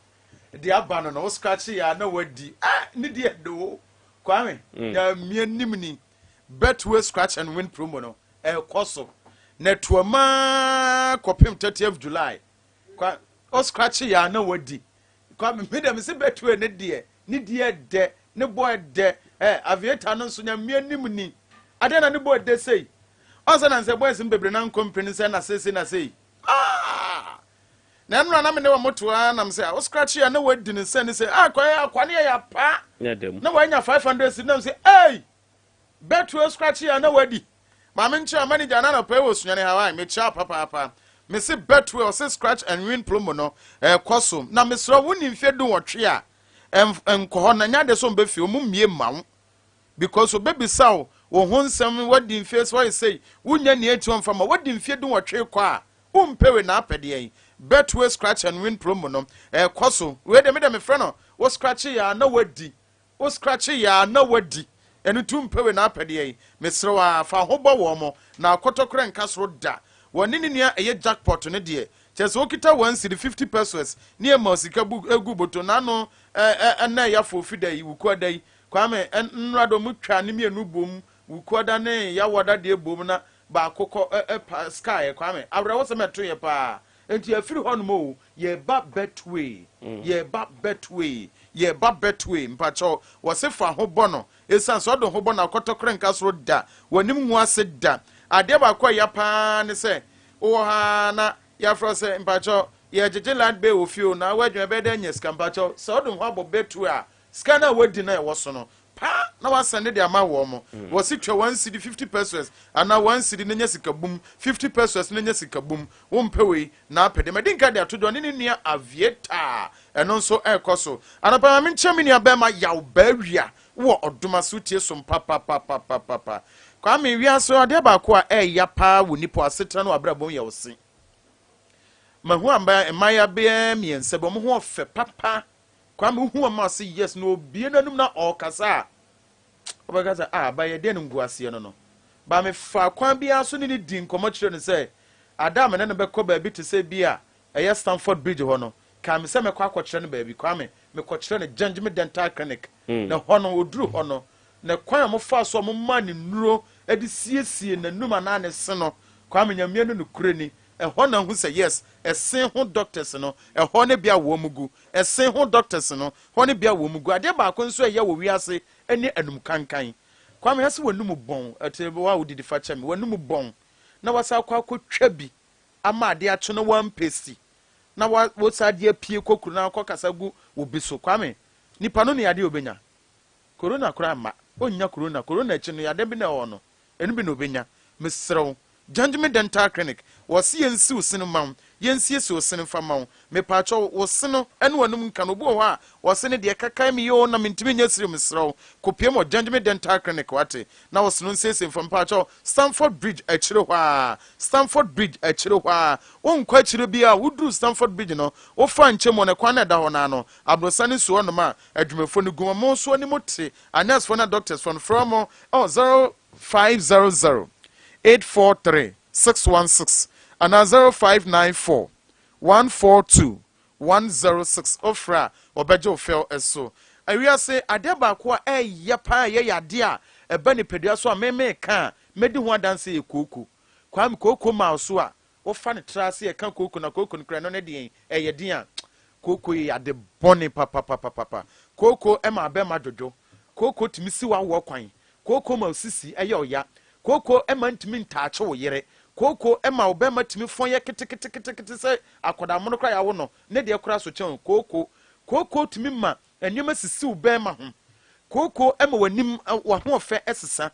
de abano no Oscar chi ya na wadi ni de do kwame ya mianim ni Betway scratch and win promo no koso netwama kopim 30th July kwa Oscar chi ya na wadi kwa me dem se Betway ne de ne boy de aviator no so nya mianim ni ade na ne boy de sei onse na nse boys mbebre na company se na sei na nnu na me ne wo motoa na me se o scratch ya na wadi ne se ne se akwane ya pa na wanya 500 na me se Betway scratch ya na wadi ma me nche manager na na pa wo Sunyani Hawaii me cha papa me se Betway o se scratch and win promo no koso na me sro woni mfedu wotwe a enko na nya de so mbe fi o mu mie mawo because baby saw wo honsam wadi mfes why say wunya ne eti on fama wadi mfedu wotwe kwa a umpewe na apede yen Betway scratch and win promo no koso we de me frɛ no wo scratch ya na wadi wo scratch ya na wadi enu tumpewe na apede yen me sro wa fa hobo wo mo na akotokre nka sro da woni ni nua eye jackpot ne de chese okita 150 pesos ni e masika egu boto na no na ya fofi da yi wuku da yi kwame nrado mutwa ne mienu bom wuku da ne ya woda de bom na ba akokọ sky kwame awra wo se meto ye pa enti afiri hon mo ye ba Betway ye ba Betway mpacho wo se fa ho bono esan so do ho bono akotokre nka soro da wanim hu ase da ade ba kwa ya pa ne se o ha na ya fro se mpacho ye jeje land be ofio na wadwen be da nya skampacho so odum ho abo betu a scanner wadi na e wo so no pa na wasende de ama wo mo wo si twa 1 cedi 50 pesos ana 1 cedi na nya sikabum 50 pesos na nya sikabum wo mpewei na apede medinka de atodo ne nua avieta eno nso ekoso anapa ma nchemi nua be ma yaw bawia wo oduma so tie so papa kwa me wi aso ade ba ko a ya pa wo nipo asetra no abrabom ye wo se mahu amba emaya be miense bo mo ho fe papa kwa me hu ma se yes no bie nanum na okasa obagaza ba ye de ngu ase no ba me fa kwan bia so ni di nkomo kire ne se adam ne ne be ko ba bi to se bia eye Stamford Bridge ho no ka me se me kwa akokire ne ba bi kwa me kokire ne Janjime Dental Clinic na ho no oduru ho no na kwan mo fa so mo ma ne nuro edi siesie nanum ana ne se no kwa me nyamie no kure ni ho na hu say yes esen ho doctors no ho ne bia wo mugu esen ho doctors no ho ne bia wo mugu ade ba ko nso ye wo wiase eni anum kankan kwa me hase wanum bon atebe wa wo didi fa cha me wanum bon na wasa kwa twa bi ama ade a cho no wan pesti na wo sa ade apie kokuru na kwa kasa gu wo biso kwa me nipa no ne ade obenya corona kura ma onya corona chi no yade bi na ho no enu bi na obenya mesrew Janjime Dental Clinic was yensi usinu mam yensi esi usinu fa mam me pacho usinu enu wanum nka no bo ho a wasene de kakai mi yo na mintimi nyesiri mesrew kopiem o Janjime Dental Clinic wate na wasinu nsese fa pacho Stamford Bridge akire ho a Stamford Bridge akire ho a wonkwa akire bi a wuduru Stamford Bridge no wo fa nchemo ne kwan na da ho na no abrosane so no ma adwumefo ne gumamo so ni mote anas for na doctors from 0500 843-616 and 0594 142 106 ofra obejo fel eso awia say ade ba ko ya pa ye ade a eba ni pedua so a meme ka medi ho adanse ye koku kwam koku ma so a wo fa ne trase ye ka koku na koku no kra no ne de ye din a koku ye ade boni papa koku e ma be ma dojo koku timisi wa wo kwan koku ma osisi eye oya koko ema ntimi ntaache wo yere koko ema obema timi fon ye kete se akoda mono kra ya wo no ne de kra so chen koko timi ma enwema sisi obema ho koko ema wanim wa ho fe esesa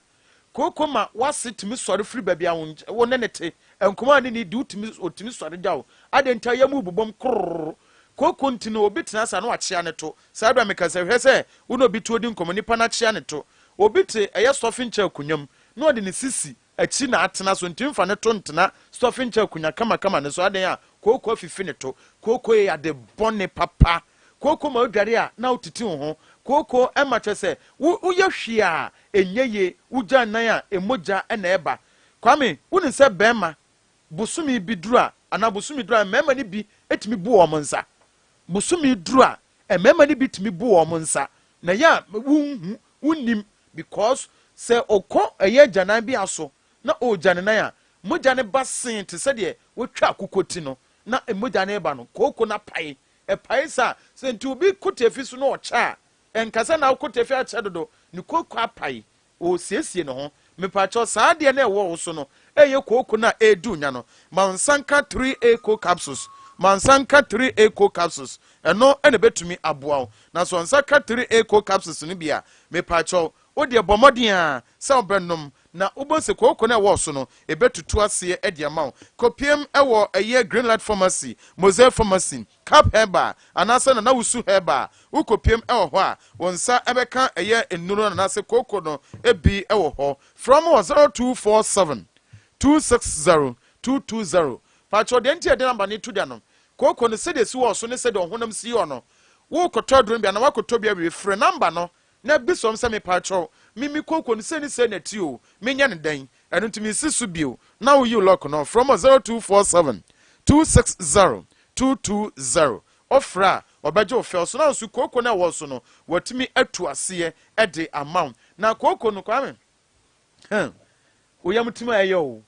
koko ma wase timi sori free baabi a wo ne nete enkoma ne ni di utimi sori jawo adenta ya mu bubom krrr koko ntino obi tena sa no achia ne to sa do meka se hwe se wo no bi to odi nkomo nipa na achia ne to obi te eye stofin cha kunyam no de ne sisi achi na atena so ntimfa ne to ntena stofin cha kunya kama ne so aden a koko afifi ne to koko ya de bone papa koko ma odware a na otiti ho koko e ma twese wo ye hwe a enyeye uja nan a emoja e na eba kwame woni se bema busumi bi duru a ana busumi duru a mema ni bi etimi bu o monsa busumi duru a mema ni bi timi bu o monsa na ya wunim because se okọ eye janan bi aso na o janan ya moja ne basin te se de wotwa akokoti no na emoja ne ba no koko na pai pai sa se nti obi kotefi so no ocha enkasa na kotefi acha dodo ni koko apai o siesie no ho mepacho saa de na ewo so no eye koko na edu nya no mansanka 3A co capsules mansanka 3A co capsules eno ene betumi aboa na so nsaka 3A co capsules no bia mepacho o de bomodin a se obenum na ubonse koko na ewo so no ebetutu ase e de amaw kopiem ewo eye Greenlight Pharmacy Mosaic Pharmacy Cap Herba anase na wusu herba ukopiem ewo ho a wonsa ebeka eye enuro na se koko no ebi ewo ho from 0247 260 220 pacho de ntia de number ni to dia no koko no se de si wo so ne se de honam si yo no wo kotodrum bia na wakotobia we free number no na bisom se me pacho mimi koko ni se na ti o menya ne dan enu ntimi sisu bio na wo you lock no from 0247 260 220 ofra obejo fel so na su koko na wo so no watimi atu ase e de amount na koko no kwa me oyam tim ayo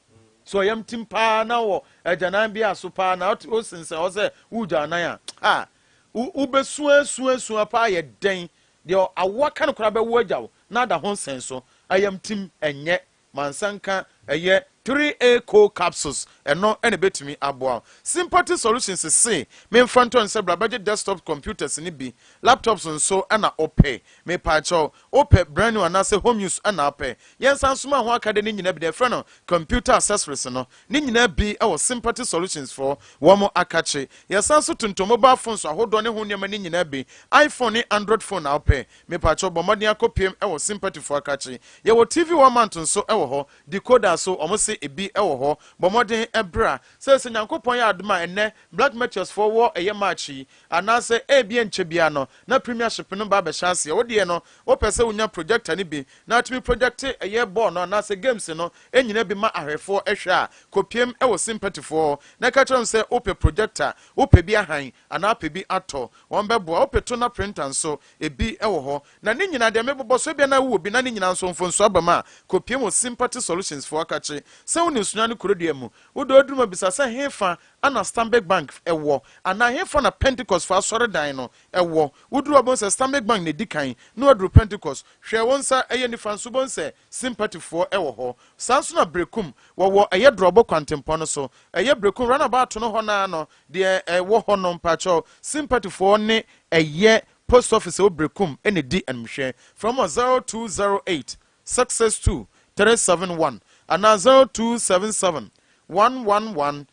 so yam tim pa na wo ajanan bia so pa na o sense o se ujanan a ubesu pa ye den de awa kan kora be wo agyawo na da ho senso ayam tim enye mansanka eye 3A co capsules eno ene betumi aboa sympathy solutions say me mfanto nse brabaje desktop computers ni bi laptops nso ana ope me pacho ope brand new anase home use ana ope yensan soma ho akade ni nyina bi de frɛ no computer accessories no ni nyina bi e sympathy solutions for womo akache yensan so tuntum mobile phones ahodo ne ho nyama ni nyina bi iPhone ni Android phone na ope me pacho bomodin akopiem e sympathy for akache ye wo TV one month nso e ho decoder so omo ebi ewo ho bomodin ebra se nyankopon ya adoma enne black matches for war eye matchi anase ebie nchebia no na premiership no ba be chance wo de no wo pese unya projector ni bi na atimi project eye ball no anase games no enyina bi ma ahwefo ehwe a kopiem ewo sympathy for na ka chom se ope projector ope bi ahan ana pe bi ato won bebo ope to na printer nso ebi ewo ho na ni nyina de mebobɔ so bia na wo bi na ni nyina nso mfonso abama kopiem wo sympathy solutions for akache se woni Sunyani kurodua mu wodo oduma bisa se hefa ana Stanbic Bank ewo ana hefa na Pentecost fa sore dan no ewo woduru obon se Stanbic Bank ne dikan no oduru Pentecost hwe wonsa eye ni fanso bon se sympathy for ewo ho sanso na brekum wo eye drobo kwantempo no so eye brekum runabout no ho na no de ewo ho no mpacho sympathy for ne eye post office obrekum ene di anmhwe from 0208 662 371 and 0277 111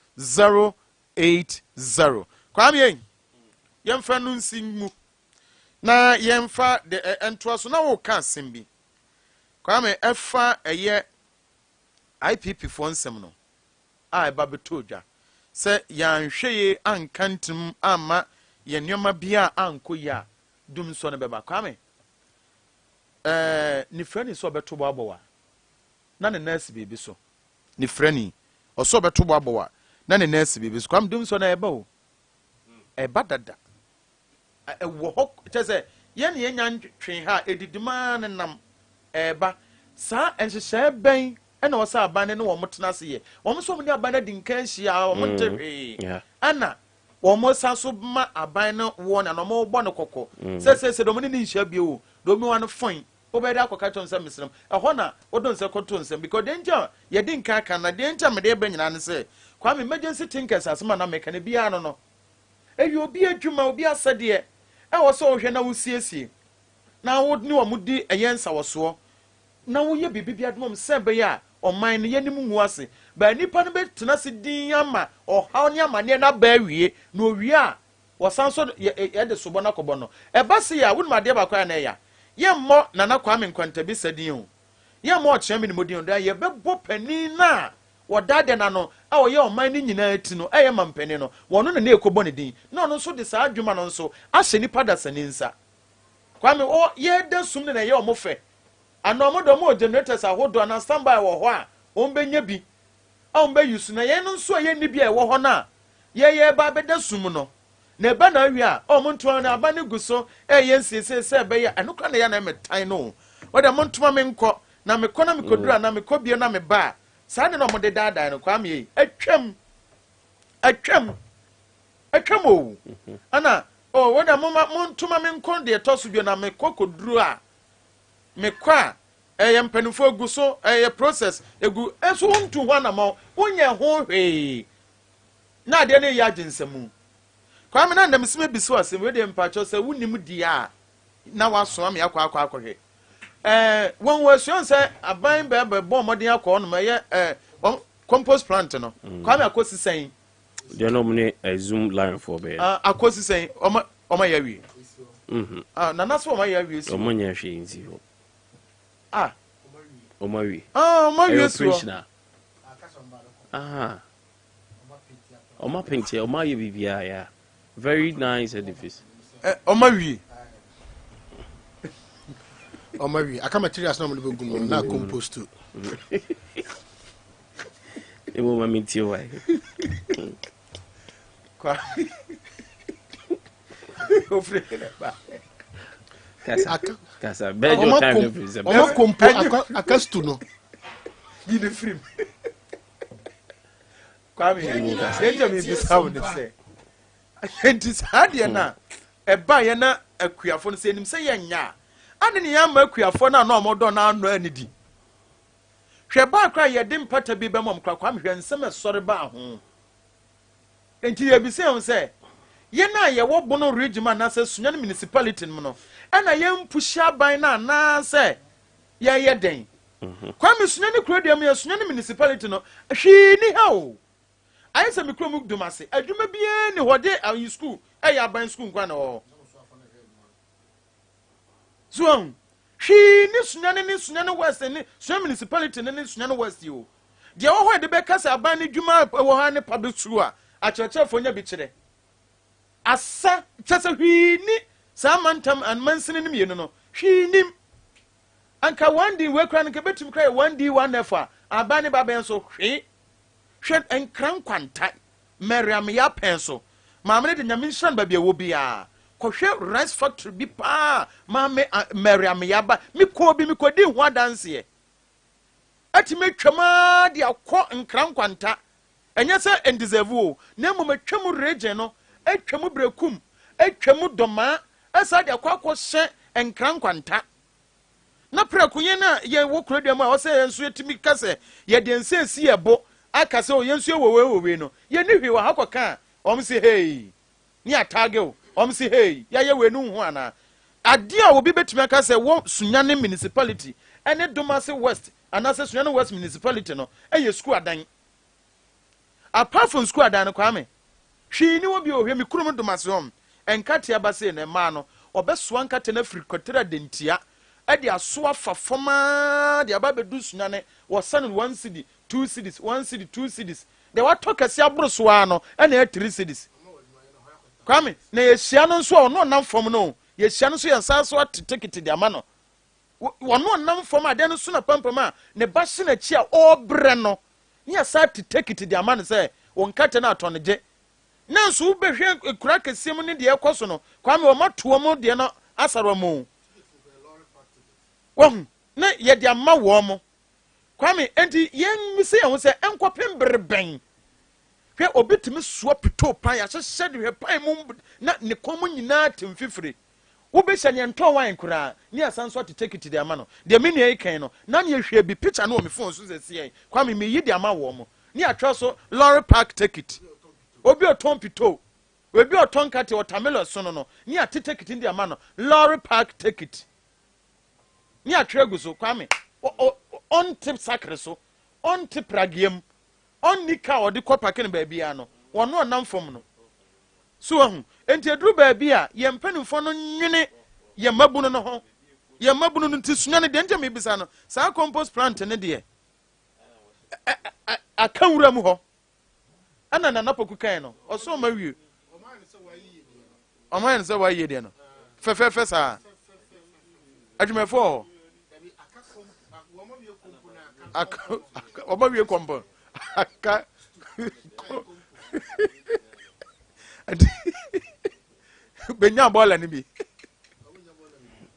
080. Kwame yemfa no nsimu na yemfa de entwa so na wo ka sembi Kwame efa eye IPP fo nsem no a eba betodwa se yanhweye ankantim ama ye nneoma bia ankoya dum so ne beba Kwame ni frani so beto bo abowa na ne nurse bibi so ni frani oso beto bo abowa na ne nurse bibi so kwam dum so na eba o eba dada wo ho chese ye ne nya ntwe ha edidima ne nam eba sa enhyehyɛ ben ɛna wɔsa aban ne wo motena se ye wo so mo ne aban di nkan hia wo montehwe ana wo mo sa so ma aban ne wo na no mo bɔ ne kokɔ se do mo ne nhia bi o do mi wa no fon obeda akoka to nsem misrem ɛhɔ na wodon se koto nsem because danger ye di nkan kan na danger me de ba nyina ne se kwame emergency thinkers asema na meka ne bia no eyi obi adwuma obi asade ɛwɔ so ohwe na wosiesie na wo ni wo mudi eyensa woso na wo ye bibi bia dum se be ya ɔman ne yenim ngu ase ba nipa no betena se din ama ɔhaw ne ama ne na ba awie na owie a wɔsanso ye de sobo na kɔbɔ no ɛba se ya wonum ade ba kwa na ya ye mmɔ nana Kwame Nkwantabisa din o ye mmɔ ɔkyerɛ me ne modin do ye bɛbɔ pani na wɔdade na no a ɔyɛ ɔman ne nyinaa ti no ɛyɛ mampani no wɔno ne ekɔbɔ ne din na ɔno nso de saa adwuma no nso ahyɛ nipa da sani nsa Kwame o ye de sum ne na ye ɔmo fɛ ana ɔmo do mo generators ahodo na standby wɔ hɔ a ɔmbɛnya bi a ɔmbɛyusu na ye no nso ye ni bi a ɛwɔ hɔ na ye ba bɛda sum no na eba na awi a ɔmo ntoma na aba ne gu so ɛyɛ nsiesie sɛ ɛbɛyɛ ɛno kra na ya na metan no wɔde mo ntoma me nkɔ na mekɔ na mekodura na mekɔ bie na meba saa ne na ɔmo de daadaa no Kwame yi atwam o ana o wɔde mo ntoma me nkɔ de ɛtɔ bio na mekɔ koduru a mekɔ a ɛyɛ mpanifo gu so ɛyɛ process egu ɛso ntu hɔ na ma wonyɛ ho hwee na ade ne yɛ agyensɛmu Kwame na ndam sime biso asem we de mpacho se wunim dia na waso me akwa won wasuon se aban bebe bo modin akọ no me compost plant no Kwame akosi sen de no mne zoom line for be akosi sen oma ya wi na naso oma ya wi so oma nya hwe nzi ho oma wi so oma paint oma ye bibia ya very nice edifice Omawi aka materials na mo be gun na compost too e mo mami ti wa kwa ofre ba kasa bejo time to present o compost akastu no gi de free kwa mi danger me be sound say enti saade na eba ye na akuafo no se nim se ye nya ade ne ya ma akuafo na na omodo na ano anidi hwe ba kra ye dem pata bi be mom kra kwa hwe nsem esore ba ho enti ye bi se ho se ye na ye wo bono regiment na se Sunyani municipality no na ye mpushi aban na se ye den kwa me Sunyani kro dem ye Sunyani municipality no hwe ni ha o ayi se me kro mu dumase adwuma bie ni hode ayi school aban school kwa na o so she ni Sunyani West ni Sunyani municipality ni Sunyani West yo de wo ho de be kasa aban ni dwuma wo ha ni public school a church nya bi kire asa chese hwini samantam and mansini ni mienu no hwinim anka one day we kra nke betum kra one day one nefa aban ni baba enso hwe enkran kwanta meriam ya penso maamene de nyame nsan ba bia wo bia kohwe rice factory bi pa maame meriam ya ba mi kodi ho adanse e ati metwama de akọ nkran kwanta enye se endeserve o na mo metwam region no atwam brekum atwam doma asa de akọ hye nkran kwanta na prekunye na ye wo krodam a wo se enso etimi kase ye de ense esi ebo aka se o yensu ewowe no ye ni hwe wa hakoka om se hey ni atage o om se hey ya ye we nu ho ana ade a obi betumi aka se wo Sunyani municipality ene Domase West anase Sunyani West municipality no eye school adan apart from school adan kwa me hwi ni wo bi ohwe mi kurum Domase hom enkate abase na ma no obesoa nkate na frikotera dentia ade aso afa foma de ababedu Sunyani wo san 1 cedi 2 cities 1 cedi 2 cities de wa tokasi abroso ano na 3 cities kwame na yehia no nso ono nam fom no yehia no so yensaso ticket de ama no wono nam fom ade no so na pampama ne ba hye na chi a obre no nya sa ticket de ama no se wonkate na atonje na nso behwe kura kasiem ne de ekoso no kwame wo matowo mo de no asaro mo wo na ye de ama wo mo kwame enti yen mi se ye se enkopem berben hwe obetimi suo pito pan ya hye de hwe pan mu na ne komu nyina temfifire wo be hye ne nto wan kura ni asanso take it de ama no de me ne kan no na ne hwe bi picture na o me phone so se se kwame me yi de ama wo mo ni atwa so lorry park ticket obi oton pito obi oton kate watermelon so no ni atete ticket de ama no lorry park ticket ni atwa gu so kwame on tip sakre so on tip ragiem on nika odi kopa ken ba bia no wono nam fom no so ahu enti eduru ba bia ye mpanimfo no nwene ye mabunu no ho ye mabunu no Sunyani de njem ibisa no sa compost plant ne de akanwura mu ho ana na napoku kan no oso ma wie oman se wa yie de no fe sa adwumefo obawie kombo aka benya bola ni bi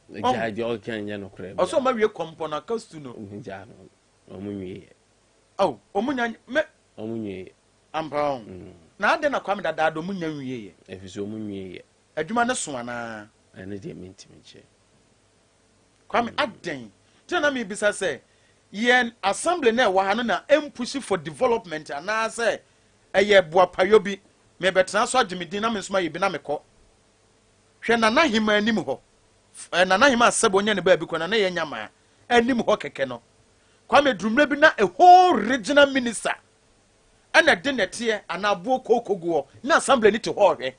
jaje o kan nya no kre o so ma wie kompo na kastu no ja no omunwie oh omunya me omunwie ampa na ade na kwam dada do munya nwie ye efiso omunwie adwuma ne so ana ene de mentimiche kwam aden tena me bisa se yen assembly na wa hano na empushi for development ana se eye boapayo bi me betena so adwemedin na me soma yebi na mekọ hwe na na hima anim ho na na hima asebo nya ne ba bi kọ na na ye nyama anim ho keke no kwa me drumre bi na a whole regional minister ana de nete ana bo kokogo na assembly ni te ho hwe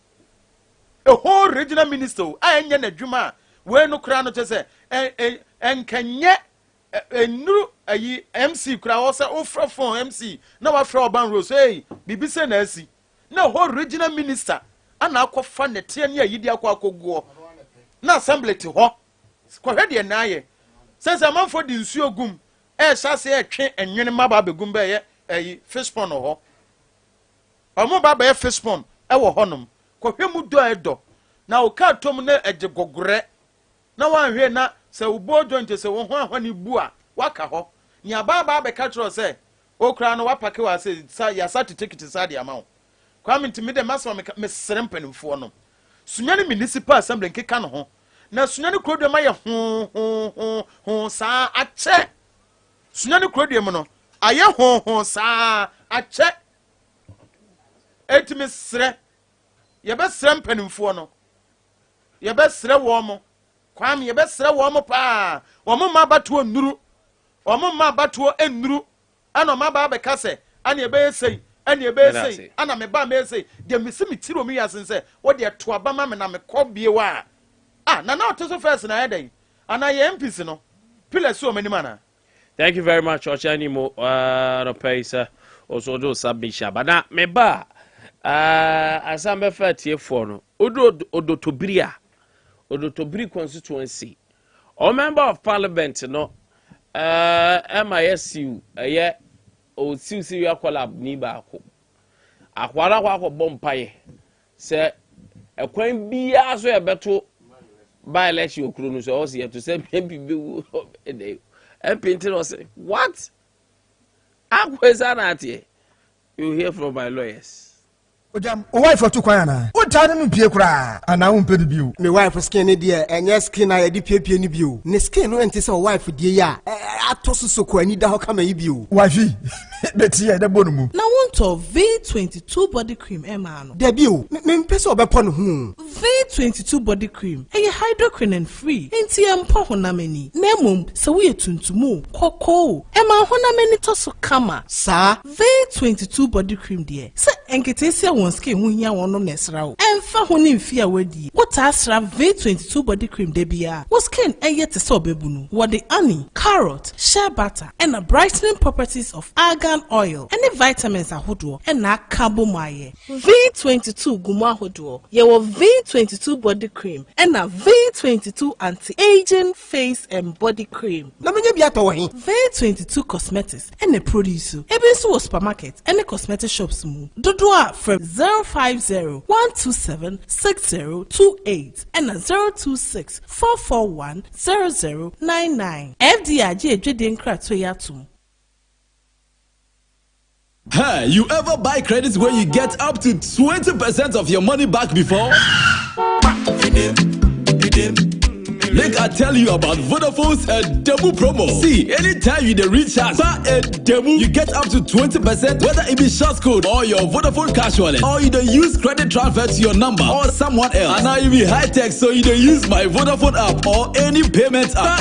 a whole regional minister anya na dwuma we no kra no te se enkanye enuru ayi MC kra wo se ofra phone MC na wa fra oban rose hey bibi se na asi na ho regional minister ana akofa nete ne ayi di akogogo na assembly te ho ko hwede na aye sense amanfo di nsuo gum sase etwe enwene maba begum be ye ayi fish pond ho omo baba ye fish pond wo honom ko hwemu do edo na o ka tom na eje gogore na wan hwe na se ubo joint se wo ho ahwani bu a waka ho nya baba be ka tro se okra no wapake wa se ya sati ticket sa de amawo kwa mentimi de maso me serempanimfo no Sunyani municipal assembly nkeka no ho na Sunyani krodoma ye ho sa ache Sunyani krodie mu no aye honhon saa ache etimi sre ye be sre mpanimfo no ye be sre wo mo kwam ye be sre wo mo pa wo mo ma batuo nuru wo mo ma batuo enuru ana ma ba be kase ana ye be sei ana ye be sei ana me ba me sei de misi mi tiro mi yasense wo de to aba ma me na me kobie wa na otoso first na yedai ana ye MPs no pillars so many mana. Thank you very much, Ochani Mo. No paisa also do submission. But now, me ba as I'm a fair tier for no. Odo Tobri constituency. Or member of parliament, no. MISU, yeah, o si ya collab ni ba ko. Akwara kwa bompaye. Say a kwan biya so e beto by election okru no so o se to say MP and painting was say, what? You hear from my lawyers. Ojam, o wife to kwana. O tade no pie kura, ana wo mpedi biu. Me wife skin ne de enye skin na ye di pie ni biu. Ne skin no enti se wife de ya. Atoso soko ani da ho kama yi biu. Wife, beti ya de bonu mu. Na want of V22 body cream ema no. De biu, me mpese obepo no hu. V22 body cream. Eye hydroquinone free. Enti empo honamani. Na mum se wo ye tuntumu kokko. Ema honamani to so kama. Sa V22 body cream de. Se enkete se won skin hu hia won no nesra wo. Emfa ho ne mfia wadi. What asra V22 body cream de bia. Wo skin eye te se obebu no. What the honey, carrot, shea butter and a brightening properties of argan oil. Any vitamins ahodo and na carbomaye. V22 gumo ahodo. Ye wo V22 body cream and a V22 anti-aging face and body cream. Na menye bia to hin. V22 cosmetics and a produce. Ebe so supermarket and a cosmetic shops mu. Dodoa from 050-127-6028 and a 026-441-0099. FDA Jedin Kratoyatum. Hey, you ever buy credits where you get up to 20% of your money back before? Make I tell you about Vodafone's demo promo. See, anytime you recharge a demo, you get up to 20%, whether it be short code or your Vodafone cash wallet, or you don't use credit transfer to your number or someone else. And now you be high tech, so you don't use my Vodafone app or any payment app.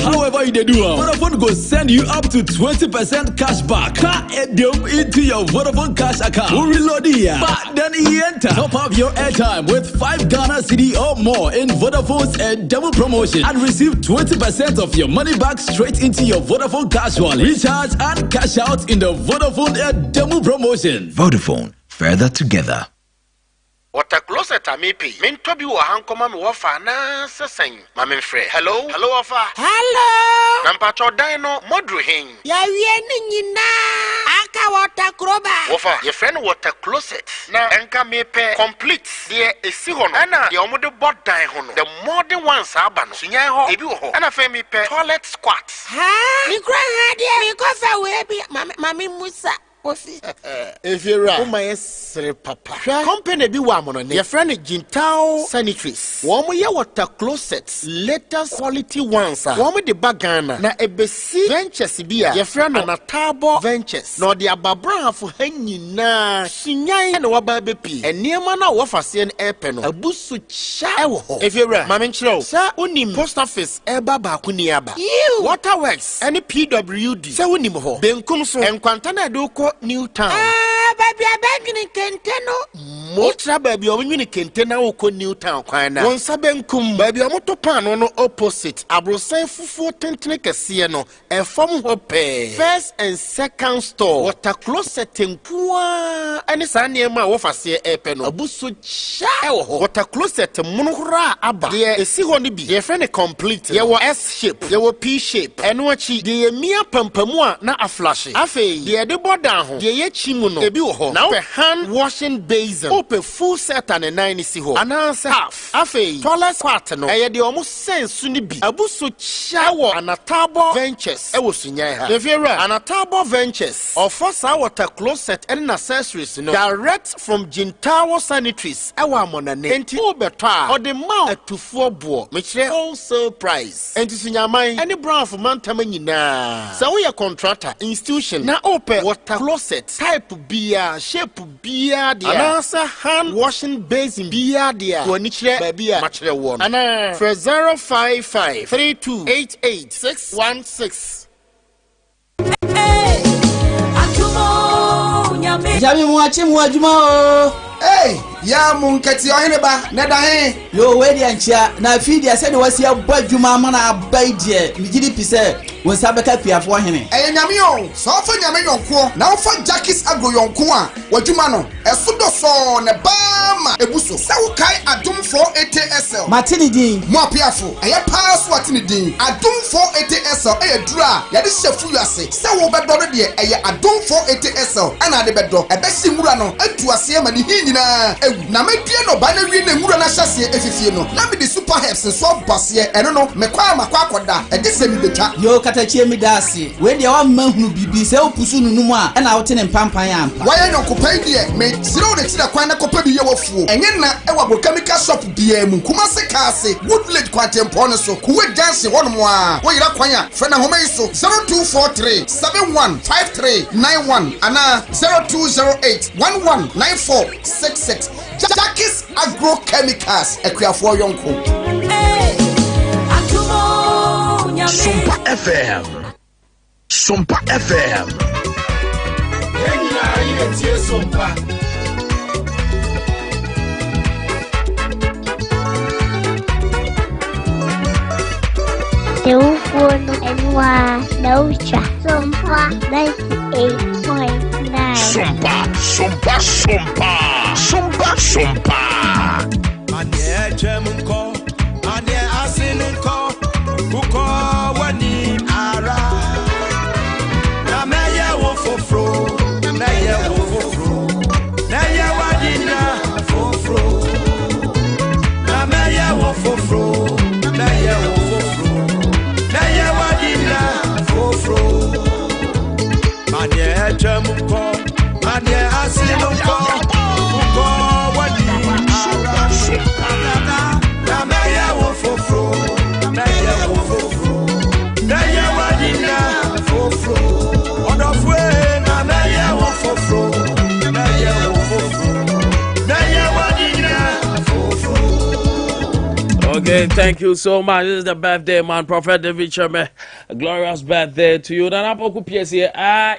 However you do, Vodafone go send you up to 20% cash back into your Vodafone cash account. We'll reload it, but then you enter. Top up your airtime with 5 Ghana cedi or more in Vodafone's demo promo. And receive 20% of your money back straight into your Vodafone cash wallet. Recharge and cash out in the Vodafone demo promotion. Vodafone, further together. What a closet a mepi. Min tobi wa hankoma me wafa na sesen. Ma men frɛ. Hello wafa. Hello. Nampa cho dino modru hen. Ya wie ni nyina. Aka water kroba. Wafa, ye friend water closet. Na enka mepe complete. De esi ho no. Ana de omo de bod dan ho no. The modern ones aba no. Sunyan ho ebi wo ho. Ana fe mepe toilet squat. Ha? Mi kra ha de mi ko fa we bi mami musa. If you're right, papa. Company be one your friend Jintao Sanitaries. One year water closets, latest quality ones. One with the bagana. Na ebesi ventures bia. Your friend na Tabo Ventures. No the ababra for henyi na. Sunyani na wababe pi. And near mana wafasian airpen. A busu cha. If you're right, Mamin Chlo. Sa unim post office eba bakuniaba. You Waterworks. Any PWD. Sa unim ho. Benkumso. Nkwantabisa doko New Town. Baby, I beg you, Kenteno. Motra baby, I mean Kentena oko New Town. Kwana. One sabenkum baby, I moto pan no opposite. Abrosen fufu tentneke sieno. A form hope. First and second store. Water closet tempua. Any sanyema wafasiye epeno. Abusu cha. Water closet munura aba. Ye esi honibi. Ye friend complete. Ye wa S shape. Ye wa P shape. Enwachi. Ye mia pampamua na aflashi. Afe. Ye de boda. Ye chimuno ebi wo ho now hand washing basin open full set and a 9 si ho announce half afi toilet part no e de omo sense ni bi abuso chawo anatabo ventures e wo Sunyani ha defira anatabo ventures offer sa water closet and accessories no direct from Jintawo sanitaries e wa monane enti obeto a or the mount atufuo bo me kire wholesale price enti Sunyani any brand for mantam nyina so we contractor institution na open water closet type bia shape bia dia announce hand washing basin bia dia to ni kire ba bia ma kire wo no ana 055 3288 616 Jami muachi muajuma o. Hey, ya munkati ohene ba neda he. Yo we dia nchia na feed ya se ne wasi abadwuma ma na abai die. Mi gidi pise won sabeka piafo ohene. Nyame o, so fa nyame yonko na ofa jackis agro yonko a wadwuma no. Esudo so ne ba ma ebuso. Se wo kai adum 480SL. Matini din. Mo apiafo. Eye pass watini din. Adum 480SL eye dura. Ya de shefu yase. Se wo bedo no de eye adum 480SL. Ana de bedo. Ebe si nwura no atu ase ma ni hi nyina. Ewu na medie no ba na wi na nwura na hyase efifie no. Na me de super herbs so base eno no mekwa makwa akoda. E de se mi betwa. Yo katachie mi dasi. We de wa mahunu bibi se opusu nunu a na wote ne mpampan ampa. Wa ye nkopai de me zero de tira kwan na kopa bi ye wofuo. Enye na e wa chemical shop bia mu kuma se kaase wood village Nkwantabisa no so kuwe dance hono a wo yira kwan a frɛ na homa yi so 0243 715391 ana 0208 119466 Jackis Agrochemicals Ekriafo Yonko. Sompa FM. Sompa FM. Sompa. Seu forno é no ar, não já. Sompa 98.9. Sompa, sompa, sompa. Sompa, sompa. Ane jemunko, ane asinunko, uko wani ara. Na meye wo fofro, na meye wo fofro. Na ye wadina fofro. Na meye wo fofro, na ye wo fofro. Na ye wadina fofro. Ane jemunko, ane asinunko, uko wani ara. Na meye wo fofro, na ye wo fofro. Na ye wadina fofro. Odofwe na meye wo fofro, na ye wo fofro. Na ye wadina fofro. Okay, thank you so much. This is the birthday man, Prophet David Cheme. A glorious birthday to you. Nana poku piesi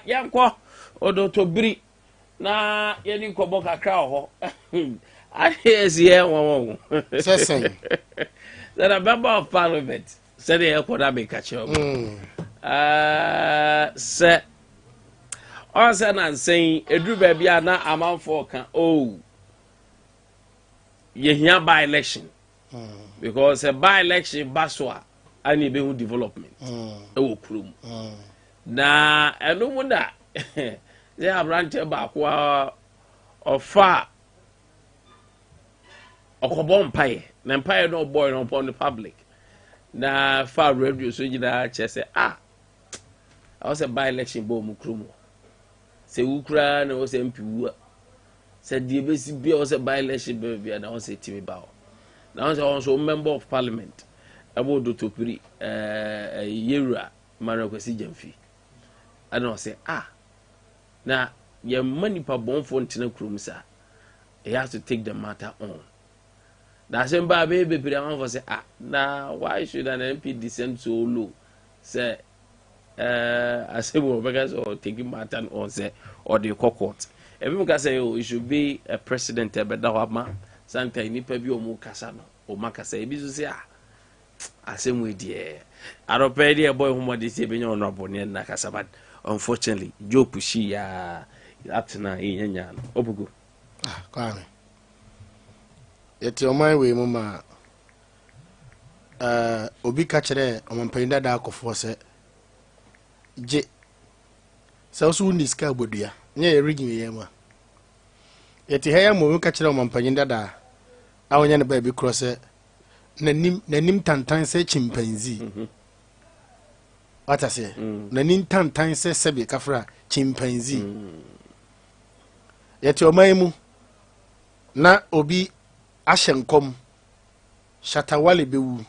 yankwa odo tobiri na yeni ko boka kra ho. Esi e won. Sesen. That a member of parliament said he could have been catch up. Say all said and saying edru baby na amanfo kan oh ye hia by election. Because a by-election baswa ani be hu development e wo krum na eno mu da they have ranted back ofa okobon mpae na mpae no boy no upon the public na fa radio so gida che say I was a by-election bo mu krum se wukra na wo se mpiwu se die be si bia wo se by-election be bia na wo se timi bawo. Now I was also a member of parliament. About to pre Yera Marakwesi Jamfi. And I say, now your money per bone for Tinacrumsa. He has to take the matter on. Now, same baby, for say, now why should an MP descend so low? Say, I say, well, because or taking matter on, say, or the court. Everyone can say, oh, it should be a president, but that man. Santa nipa bi omu kasa no o makasa ebi so se asem we die arope die boy homo de se benya honorable ne na kasa but unfortunately Joe pushi ya atna enyanya no obugo kwame yeti oman we mu ma obi ka kire omanpenda da akofo se je se so ni ska bodua nye rigin ye ma yɛte ha yɛ mo ka kyerɛ wo mampanyin dada a wonya ne baabi korɔ sɛ nanim tantan sɛ chimpanzee wata sɛ nanim tantan sɛ sɛbe kafra chimpanzee yɛte ɔman mu na obi ahyɛ nkɔm shatawale bɛwu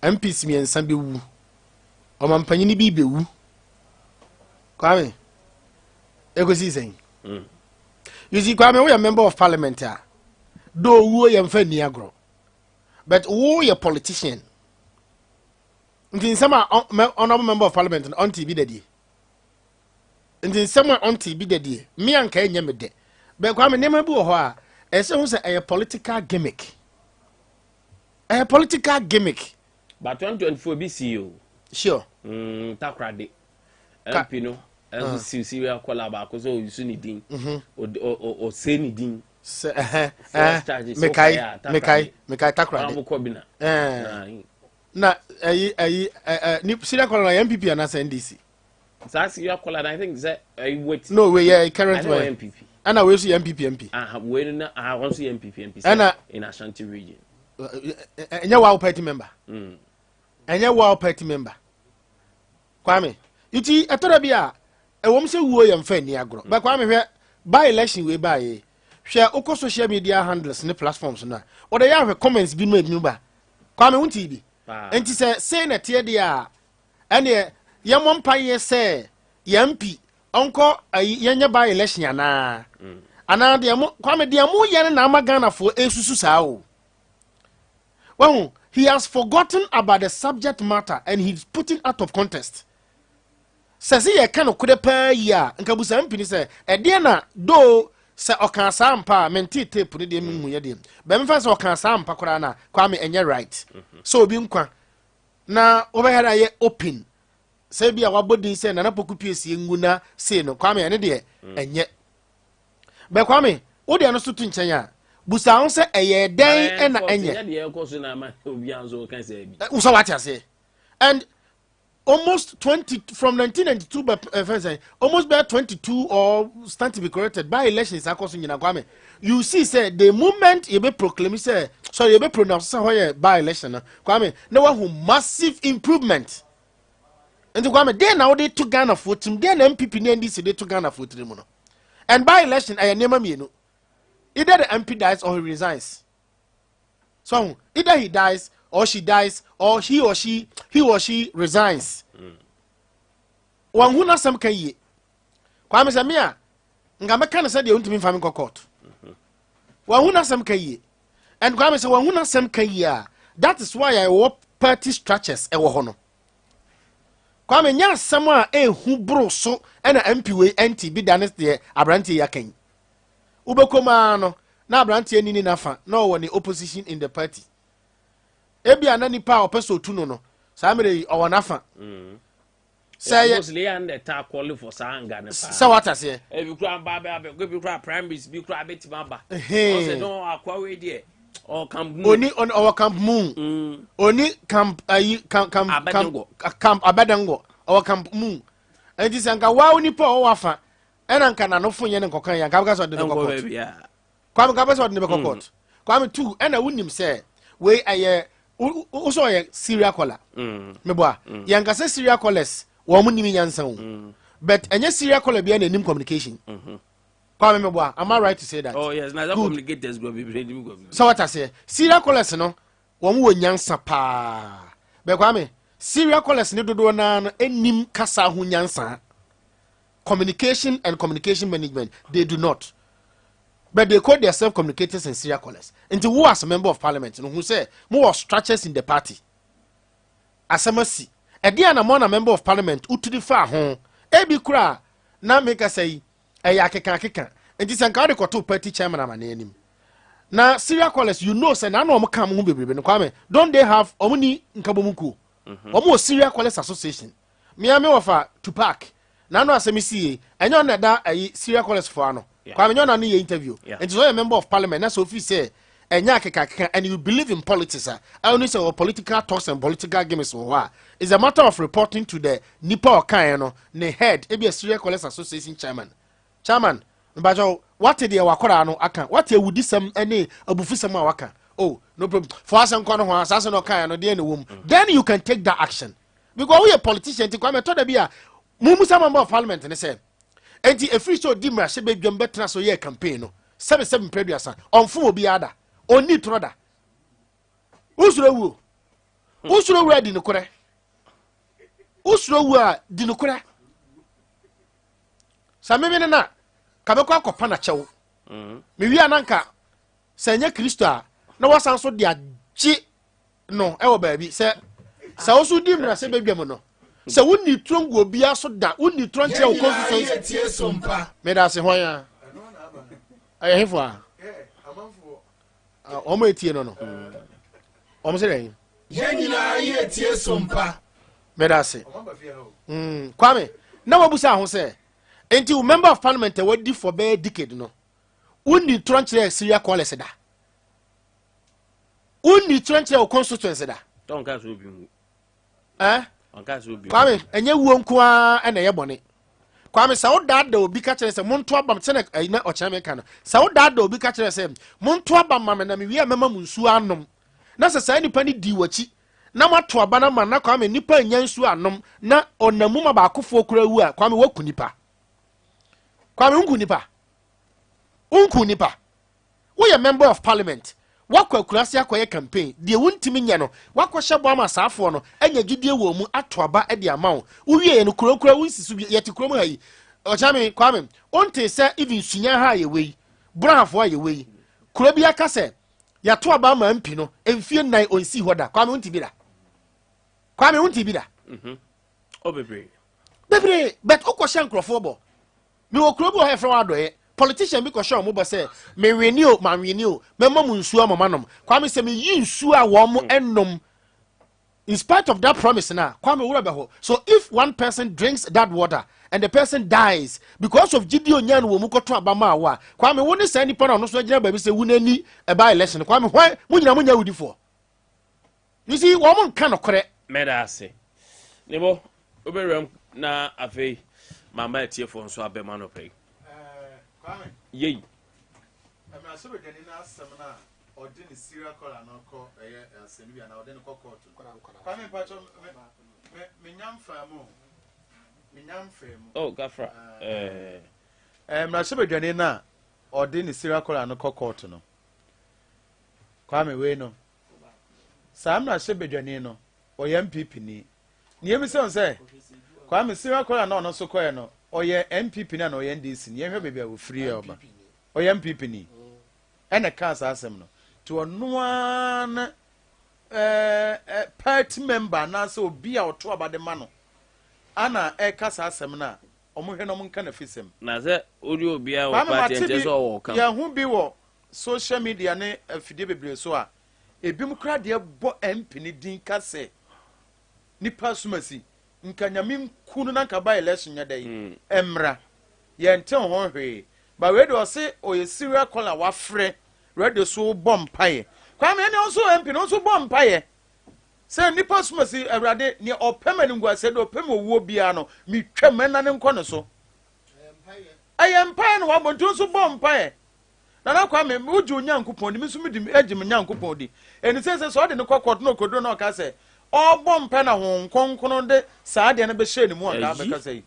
MPs miɛnsa bɛwu ɔmampanyin bi bɛwu kwame ekosi sɛn you see kwame we a member of parliament a do wo yɛ mfa ni agro but wo yɛ politician nti nsɛm a honorable member of parliament on TV dadie nti nsɛm a on TV dadie me anka ɛnyɛ me de but kwame nema bi wɔ hɔ a ɛsɛ ho sɛ ɛyɛ political gimmick political gimmick but 2024 bi see you sure takrade MP no and serial call ba ko so yusu ni din o say ni din mekai takrade na ni serial call na MPP and NDC so serial call I think say wait no we yeah current one MPP and we see MPP we na want see MPP in Ashanti region enye wa party member enye wa party member kwame iti etoda bia ewom se wuo ye mfa ni agro ba kwame hwe by election we ba ye hwe uko social media handles ne platforms na o da ya hwe comments bi no ebi ba kwame wonti bi enti se na tie dia ene ye mompa ye se ye mpi onko yenye by election ana dia mo kwame dia mo ye na amagana fo esusu saa o well, he has forgotten about the subject matter and he's putting out of context. Says he can could pay ya and Kabusa Mpini say, Adea do say Okan Sampa, menti tape put it in Muyadim. Benfas Okan Sampa Korana, Kwame and you're right. So Bimqua. Now over here I open. Say be our body say Nanapoku PC Nguna say no Kwame and Adea and yet. But Kwame, what do you understand in China? Busa on say eye den na enye so what you say and almost 20 from 1992 but almost by 22 or stand to be corrected by elections akoso nyina kwame you see say the moment you be proclaim say sorry you be pronounce say by election kwame na wa massive improvement and kwame then now they to Ghana for team then MPP na NDC they to Ghana for team no and by election I nema mienu either the MP dies or he resigns. So either he dies or she dies or he or she resigns. Wan huna sam kan ye. Kwa mesamia nga meka na said you ntimi fami court. Wan huna sam kan ye. And kwa mesa wan huna sam kan ye. That is why I want party structures e wo ho no. Kwa me nya sam a hu bro so na MP we NT bi danes de abranti yakan. Ubekoma no na abrantie nini nafa na wo ne opposition in the party ebia na nipa opeso tu no sa mere owo nafa say mostly and the ta call for sanga ne pa sa wata se e bi kura ba go bi kura primaries bi kura betima ba o se no akwa we de o camp oni on our camp moon oni camp camp abadango our camp moon and this anka wa nipa o wafa ena nka na no fonye ne nkokan ya nka so de kokot kwam ka so de kokot kwam tu ena wunim se we aye uso ye serial caller meboa ya nka se serial callers wo munimi nyansan o but enye serial caller bia na nim communication kwam meboa am I right to say that? Oh yes, na that communicators go be ready go. So what I say serial callers no wo mu nyansa pa be kwam serial callers ne dodo na no enim kasa ho nyansa. Communication and communication management, they do not. But they call themselves communicators and serial callers. And who as a member of parliament, who say more structures in the party. As a mercy. Adea na a member of parliament, who to the far home, Ebi Kura, now make us say, Ayaka. And this is a party chairman of my name. Now, serial callers, you know, say, I know I'm come home, don't they have Omuni Nkabumuku? Almost serial callers association. Me offer to park. Nano asemisi enyo na da serial callers for ano kwa menyo na no interview and so a member of parliament na so fi say enya keka and you believe in politics I only say political talks and political games so it's a matter of reporting to the nipa okan no ne head e be a serial callers association chairman mbajo what the wakora no aka what e wudi sam ene abufu sam waka oh no problem for us nko no ho asase no kan no de ne wom then you can take that action because we a politician ti kwame to da bia mumu some member of parliament ne say enti a free show dimra she be dwam betra so ye campaign no 77 preduasa onfo obi ada oni troda usuro wu di nokore usuro wu a di nokore sameme ne na kabekwa akopa na chew me wi ananka sanya kristo a na wasan so de agi no e wo baabi se osu dimra se bedwam no se wonni trongo obi aso da wonni tronche o constitution Sompa me da se hoya aye hefo a amanfo o mo etie no o mo se den Yenyina ye tie Sompa me da se kwame na wabusa ho se enti member of parliament wadi for be decade no wonni tronche Syria college da wonni tronche o constituency da don ka so obi mu kwame enye wuo nko a na ye bone kwame sa odada obi ka kire se monto abam se na ochame ka no sa odada obi ka kire se monto abam mama na me wi amema munsu anom na sa nipa ni di wachi na mato aba na ma na kwame nipa nya nsu anom na onamuma ba akofo kura wu a kwame waku nipa kwame unku nipa we a member of parliament wakwa kurasi akoye campaign de wuntimi nya no wakwa hyebo ama saafo no anya gidie wo mu atoaba e de amawo uwie no kurokura wunsisu yete kurom hayi ochame kwame onte se even sunya ha ye wei brafo ye wei kuro bi aka se yato aba ma mpi no emfie nan onsi hoda kwame unti bi da o bebre but okosha nkrofo bo me okuro bi o he fra adoye politician bi ko show mo bo say me renew me mamu nsu amanom kwame say me yi nsu a wo mo ennom in spite of that promise na kwame wura be ho so if one person drinks that water and the person dies because of Gideon nyan wo mu koto abama wa kwame woni say nipa na no so agina ba bi say wunani e ba election kwame hwan munyina munya wudi for you see wo mo nka no kore me da ase nebo oberem na afei mama etie fo nso abema no pay yei amra so be dani na asem na odi ni serial call anoko asem bia na odi ni court kwame pacho me nyam famu oh gafra amra so be dani na odi ni serial call anoko court no kwame we no sa amra so be dani no oye MPP ni emi se kwame serial call na ono so koye no oye MPP na no oye NDC ni ehwe bebia wo free oba oye MPP ni ene kansa asem no to ono na party member na so obi a oto abade ma no ana kasa asem na omohwe no monka na fisem na ze ori obi a wo party ente so wo kan ya hu bi wo social media ne afide bebre so a ebim kra de bo MP ni din kase nipa sumasi nkanyame kunu na nka ba election nya dai emra ye nte ho hwe ba we do se oye serial caller wa frɛ radio so bom pae kwa me ne onso MP no so bom pae se nipa sumasi awrade ne opema ni ngwa se do opema wo bia no mitwam na ne nkɔ no so ayem pae no wa bonto so bom pae na kwa me uju nyankopon ni misu midi agim nyankopon di eni se so de ne kokot no kodo no ka se obom pe na ho nkonkron de saade na be hye ni mu aka be ka sei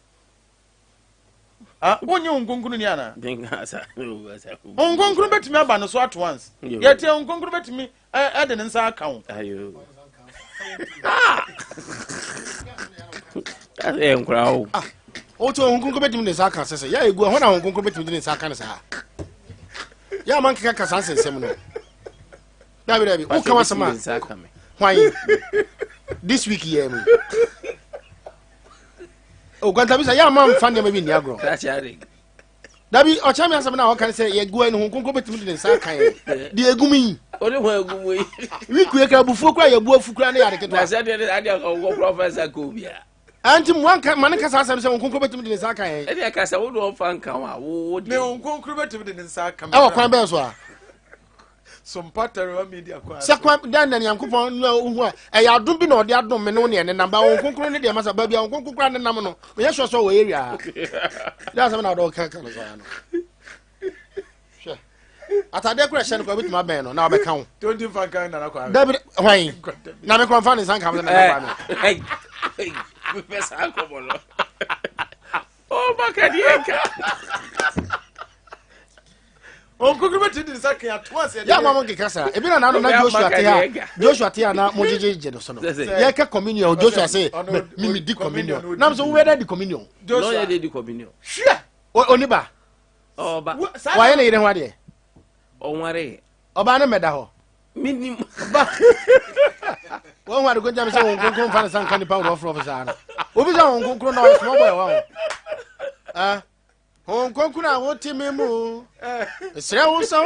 onye nkonkron ni ana denga sa nkonkron betimi aba no so at once yete nkonkron betimi ade ne nsa aka ho ayo ade nkra o o to nkonkron betimi ne nsa aka sese ya egu ho na nkonkron betimi ne nsa aka ne sa ya man kaka san sensem no dabi o ka wasama why this week here me o Nkwantabisa ya man fan dem bi ni agro dabi o cha me asem na o kan say ye gu enu hunkunko betimi de nsa kan de egumi o le ho egumi week we ka bufu kura ye bu afu kura na ya de keto ase de ade o professor ko bia anti mo kan man ka sa asem say hunkunko betimi de nsa kan e de ka sa wo do fan kan wa wo de me hunkunko betimi de nsa kan e wo kwan be so a Sompa terror media kwa sekwa dan na yankopon no hu a ya adom bi na ode adom me no ne ne namba won konkro ne de masa ba bia won konkro kra ne nam no ye so so wo area that's na do kan kan so ya no atade kura hye no ko bituma ben no na obeka ho don't you fan kan na kwa David hwan na me konfa ne san kam na kwa me Hey, we pesa akomo no. Oh makadieka. Onkokuru beti di sakin atwa se ya mama kekasa ebi na no na Joshua tia na mo jeje no so no ye ka communion Joshua say me di communion na so we di communion No ye di communion. Sure oniba Oba wa ye na yire ho ade onware oba na meda ho minim wọ́n wà lóko jẹ́mi sẹ́ wọn kúnkún fani sanka nípa ọ̀rọ̀ fúlọ̀ fúnṣà náà obi sẹ́ wọn kúnkún náà ọ̀sùn ọ̀bọ̀ ẹ̀ wá wọn wọn kúnkún náà wọ́n ti mi mú ẹ̀sìrẹ́ wọn sọ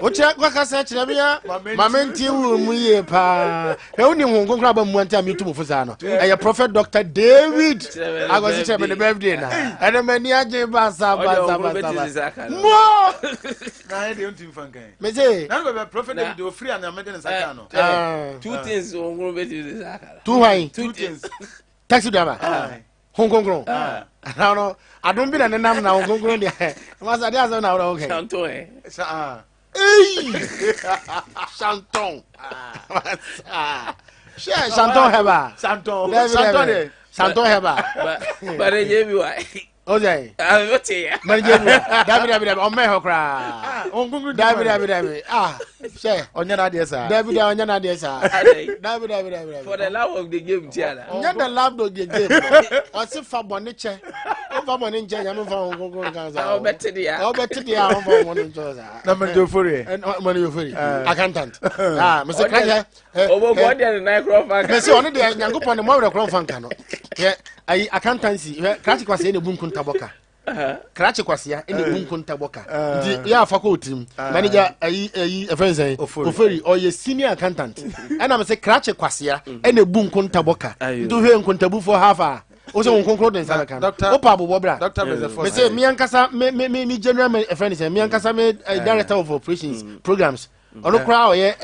wọ́n kyerẹ́ kásá kyerẹ́ bí yá màmá ntí wù mú yé paa ẹ̀ wọ́n ní wọn kúnkún náà bá mu ntí àmì túmù fúnṣà náà ẹ̀yẹ Prophet Dr. David agọ̀sí kyerẹ́ mi ní birthday náà ẹ̀dẹ̀ mẹ́ ní ajé bàṣà mọ́ na de untim fan kan mẹ́sẹ̀ na be Prophet David o free and amede ne saka no two things onwuru beti di sakara two wine two things taxi driver Hong no adon bi na nenam na Hong Kong dia ma sa dia so na wora okay Chanton Chanton Chanton heba Chanton heba bare je bi wa Ozai ote ya bare je bi David o me ho kra Hong Kong David she onya na de sa David onya na de sa David for the love of the game tiara onya the love of the game o si fa boni che o fa boni nche ya me fa Hong Kong kan sa o beti dia o fa boni nche sa na me do fori money you free accountant me se kan obo go dia na microphone me se oni de nyankopon mo wura kron fan kan no ai accountancy krachi kwase ne bunkun taboka krachi kwase ne bunkun taboka ndi ya fa ko tim manager ai friends oferi or ye senior accountant ana me se krachi kwase ne bunkun taboka ndu hwe nkuntabu for half a o se nkonkro den sala kan o pa bobo bra me se mi ankasa me general friends mi ankasa me director of operations programs ono kra o ye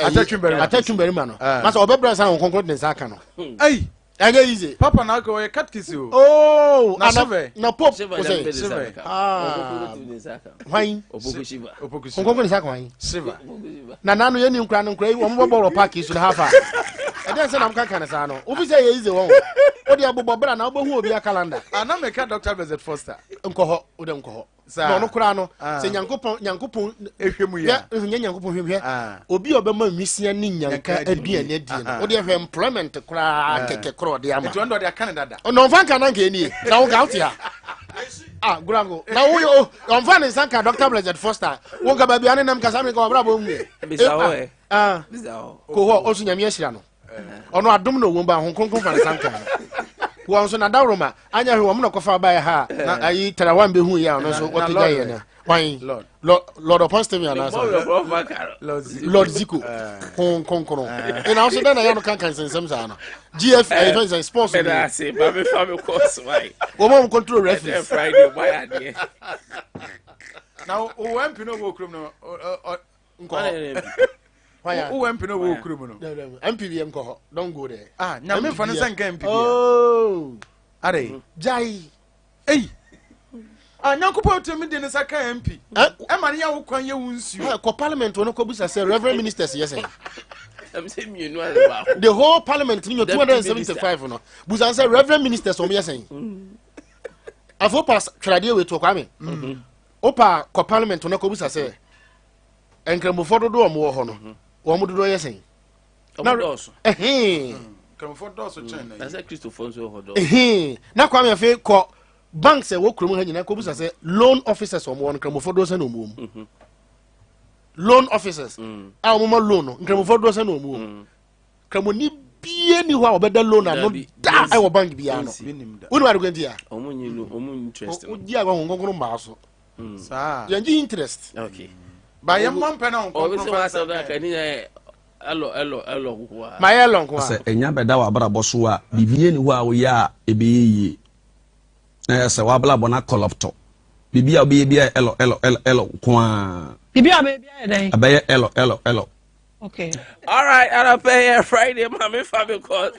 atachumberry man no masa obebra san nkonkro den sala kan no Age easy. Papa na ko katkisi o. Oh, na pop. Shiva. Why? Shiva. Nkonko ni saka why? Shiva. Na nanu ye ni nkra no nkra yi wo mboboro park isu na hafa. E den se na mka kan sa no. Obi say ye easy won. O de abobobra na obohu obi a calendar. Ana me ka Dr. Bezet Foster. Nkoho, o de nkoho. No no kra no. Se nyankopon ehwemu ya. Nyankopon hwehwe. Obi obema nwisia ni nyanka aduane adie no. O de hwe employment kra keke kro de ama. Etu ndo de Canada da. No fan kan nke ni. Na wo ga out ya. Gurango. Na wo on fan sanka Dr. Bezet Foster. Wo ga ba bia ne nam kasa me ko bra bo mu. Bisa ho e. Bisa ho. Ko ho osu nyame ahira no. Ono adom no wo ba ho kronkron fan sanka. Wo so na dawroma anya hwe wo mo kofa ba ha na ayi terawan be hu ya no so what guy ya na why Lord upon stemi ana so Lord Zico konkron and also then I no kan sensem sa na GF events and sports me da say ba me fa me course why wo mo control referee Friday why ade now o MP no go krum no who MP no wo krum no MPV nko don't go there na me fa no sanka MPV oh are jai nyankopo temi de ne saka MP e ma ne ya wo kwan ye wunsu ko parliament wono ko busa say reverend ministers yes I'm saying me no the whole parliament in your 275 no busa say reverend ministers o me yes afo pass trade we to kwame opa ko parliament wono ko busa say enkremofo dodo o mo ho no wo mo dodo yes na doso enkremofo doso chen na say Christopher so ho do na kwame fe ko banks e wo krum ha nyina ko busa say loan officers o mo won kremofo do se no mo loan officers a mo loan no kremofo do se no mo kremoni bie ni ho a obeda loan no da e wo bank bia no woni wa gwanti a omo interest o di agwa ngonkoro mba so sa yanji interest okay ba ye mmampa na ngonkoro fa sa da ka ni elo kwa ma ye lo kwa se enya beda wa brabo so a bibie ni ho a wo ya ebeye se wa bla bona collapto bibia obi bia elo kwa bibia be bia dey abaye elo okay all right and I pay Friday mama family call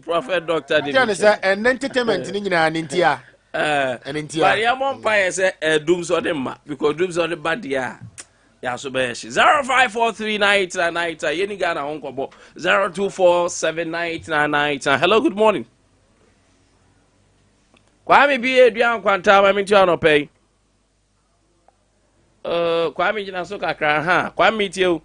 Prophet Dr. David say entertainment ni nyina ni ntia But ya mon pa say doom so dem ma because doom so the bad ya. Ya so be 05439899 yeni Ghana honkobo 02479899. Hello, good morning. Kwame bi edua Nkwantama mi ti ono pay. Kwame jina so kakra ha. Kwame ti o.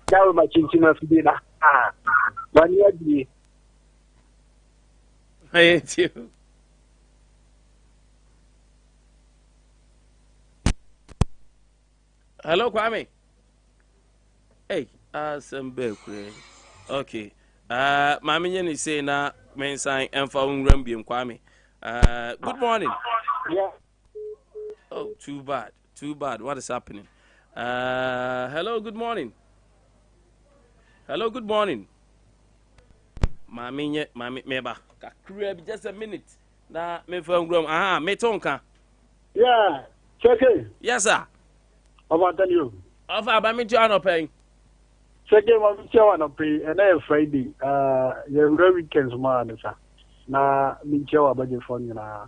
Dawo ma chinchina fidina. Bani adi. Hey, ti. Hello, Kwame. Hey, Asembe kwe. Okay. Mami nyeni say na mensan emfa unram biem Kwame. Good morning. Yeah. Oh, too bad. Too bad. What is happening? Hello, good morning. Hello, good morning. Mami meba. Kakra bi just a minute. Na me fa unram. Aha, me tonka. Yeah. Check it. Yes, sir. About tell you. Of Abami to ano pay. Second one, Chawan pay, and then Friday. Your weekends, man, sir. Na Mincha budget for you na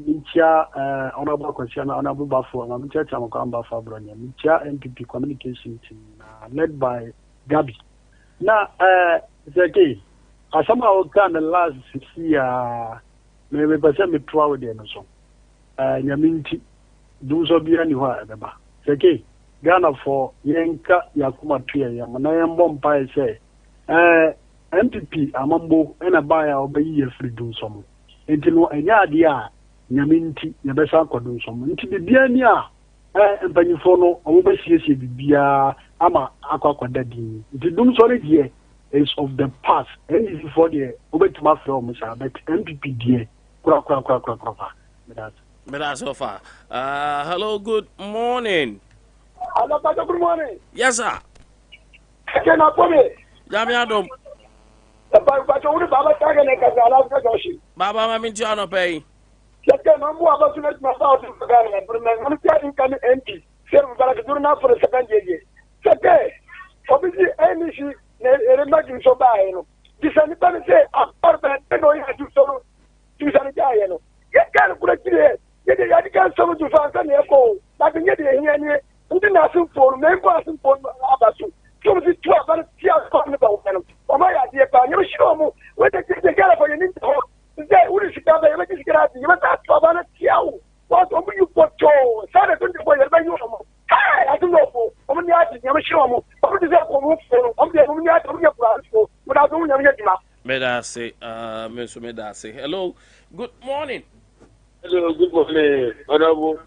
Mincha honorable question, honorable Buffalo, na Mincha Chamakamba Fabronia, Mincha NPP communication team led by Gabi. Na Zeki, I somehow can the last year, maybe percent me proud and so. Yaminti, do so be anywhere, Baba. Zeki. Ghana for Yenka Yakuma Tria, Manayam Bombay say, MPP, Amambo, and a buyer obey your free do some. Until a yadia, Yaminti, Yabesa could do some. Until the Biania, and Panifono, overseas, Bia, Ama, Aqua Daddy. The doom solid year is of the past, and is for the over to my film, but MPP dear, That's so far. Hello, good morning. Hello, good morning. Yes, sir. Can I come in? Jamiadom. Baba, I'm in John pay. Second, I'm more about to make my house in Ghana, but I'm telling you, empty. Seven back to now for the second year. Second, obviously, any issue, imagine so bad. This anybody say, apartment, I know you have to so to sanitary. Get kind of correct here. Get the Yadikan so to find an echo. But get the Ndị na-asị mfọrọ na ego asị mfọrọ abasu tụmụsị tụọ abalị tia kọmị ba ụkanụ ọma ya adịghị ebe anyị mechiri ọmụ weta kịrịsị gara fọ yẹn nítọ nde wuri sika bẹ yẹbẹ kịrịsị gara adị yẹbẹ ta tụọ abalị tia wụ wọ́n ọmụ yi pọtọ sáà tó ń dìbò yẹbẹ yi ọmụ káà adị n'ọfọ ọmụ ní adị yẹn mechiri ọmụ ọmụ dị sẹ ọmụ fọrọ ọmụ ní adị ọmụ yẹ kura asọ mụ na ọmụ yẹn yẹ dìma. Medase. Hello, good morning. Hello, good morning. Honorable.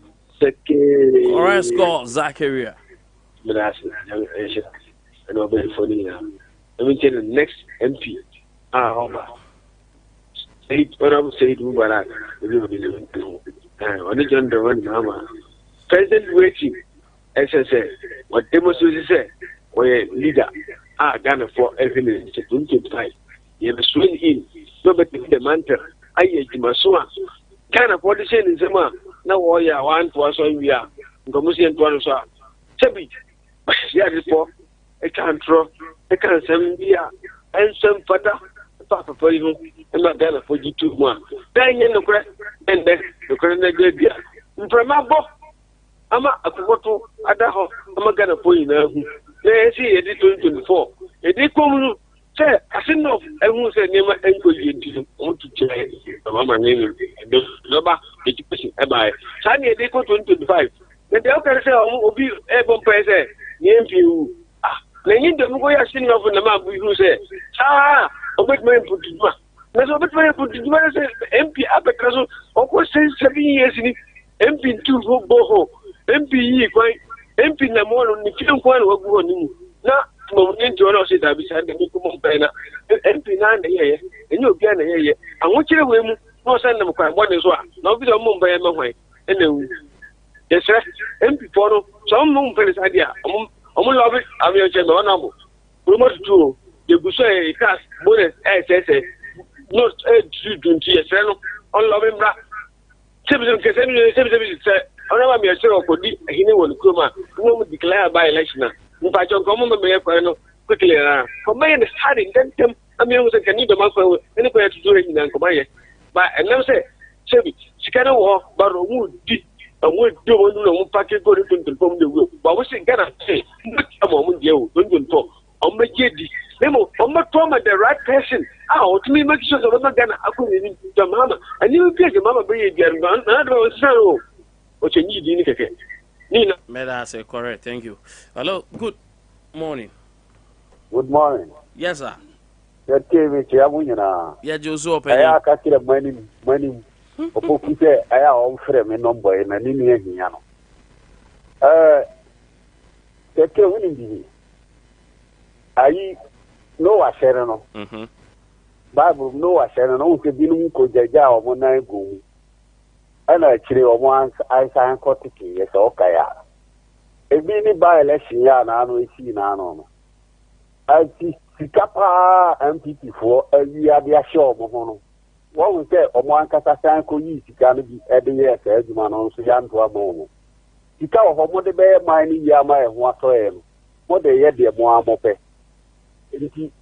Orange score, Zachariah. And I'll be funny now. Let me tell you, the next MP. Honorable Said Mubarak. On the gender one, Mama. President waiting, SSA. What demonstrators say, where leader, Ghana for everything, 25. You have a swing in, nobody the mantle. I get my swan. Ghana for the same in Zema. Na warrior one to us on we are. Commission to us. Chebi. Yeah, before a control, a cancer, and some father, Papa for you, and not Ghana for you 2 months. Then in the crack, and then the current idea. From my book, I'm a photo at the house. I'm a Ghana for you now. They see it 2024. It did come. Say, I said no, I won't say name and go into want to change. Mama name the number education. Bye. Sunny, they go 2025. Then the other say, will be able to say, name you. Then you don't go asking of the map who say, obey my put to do. Let's obey my put to do. MP up at Castle, of course, 7 years in MP 2 Boho, MP, MP Namon, if you don't want to go on. Now, into an office, I beside the Nikum Pena, MP 9 a year, and you'll get a year. I want you to win, no send them quite one as well. No, we don't move by my way. And then, yes, sir, MP Poro, some moon for this idea. I'm love it, I'm your general number. We must do the Busse cast, bonus, SSA, not 20 years, on loving black. Citizen can send you a I never be a zero for the Hindu Kuma, who declare by election. If I don't come on the mayor, quickly. Combine the study, then I mean, can you the muscle anywhere to do it in Combine? But and now say, Chevy, she cannot walk, but would do one packet go to perform the work. But we say, cannot say, a moment, you don't talk. On my JD, Nemo, on my trauma, the right person. Oh, to me, make sure that I'm not gonna accommodate the mama. And you get the mama be again, man. I don't know what you need in it. Nina, may I say correct? Thank you. Hello, good morning. Good morning. Yes, sir. You tell me, Chiamuina. Yeah, Joseph. I catch the money. Opposite, I am frame a number in an Indian. Take care winning. I know a Sherano. Bible no a Sherano could be no Jaja or Monago. And actually, once I signed Kotiki, yes, okay. A mini by election, I know it's in Anon. I see Sikapa MPP for a year, they are sure, Mohono. What we say, Oman Katasanko, you can be at the year, as man on Suyan to a moment. Sika of Homo de Bear mining Yama and whatsoever. What they had their Moamope.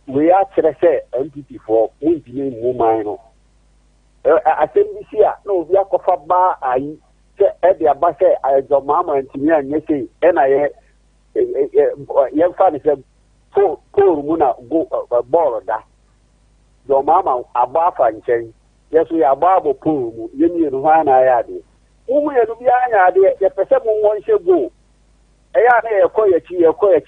We are MPP for who's name Mumino. I think this year, no, we are Kofa I said Adea Basse, I do Mamma and Timia and Yesi, and I young fan said, poor Muna go border. Your Mamma, Abafa and Chain. Yes, we are Babo Pool, Union One Ayadi. Only a Lubiana, the person one shall go. I acquire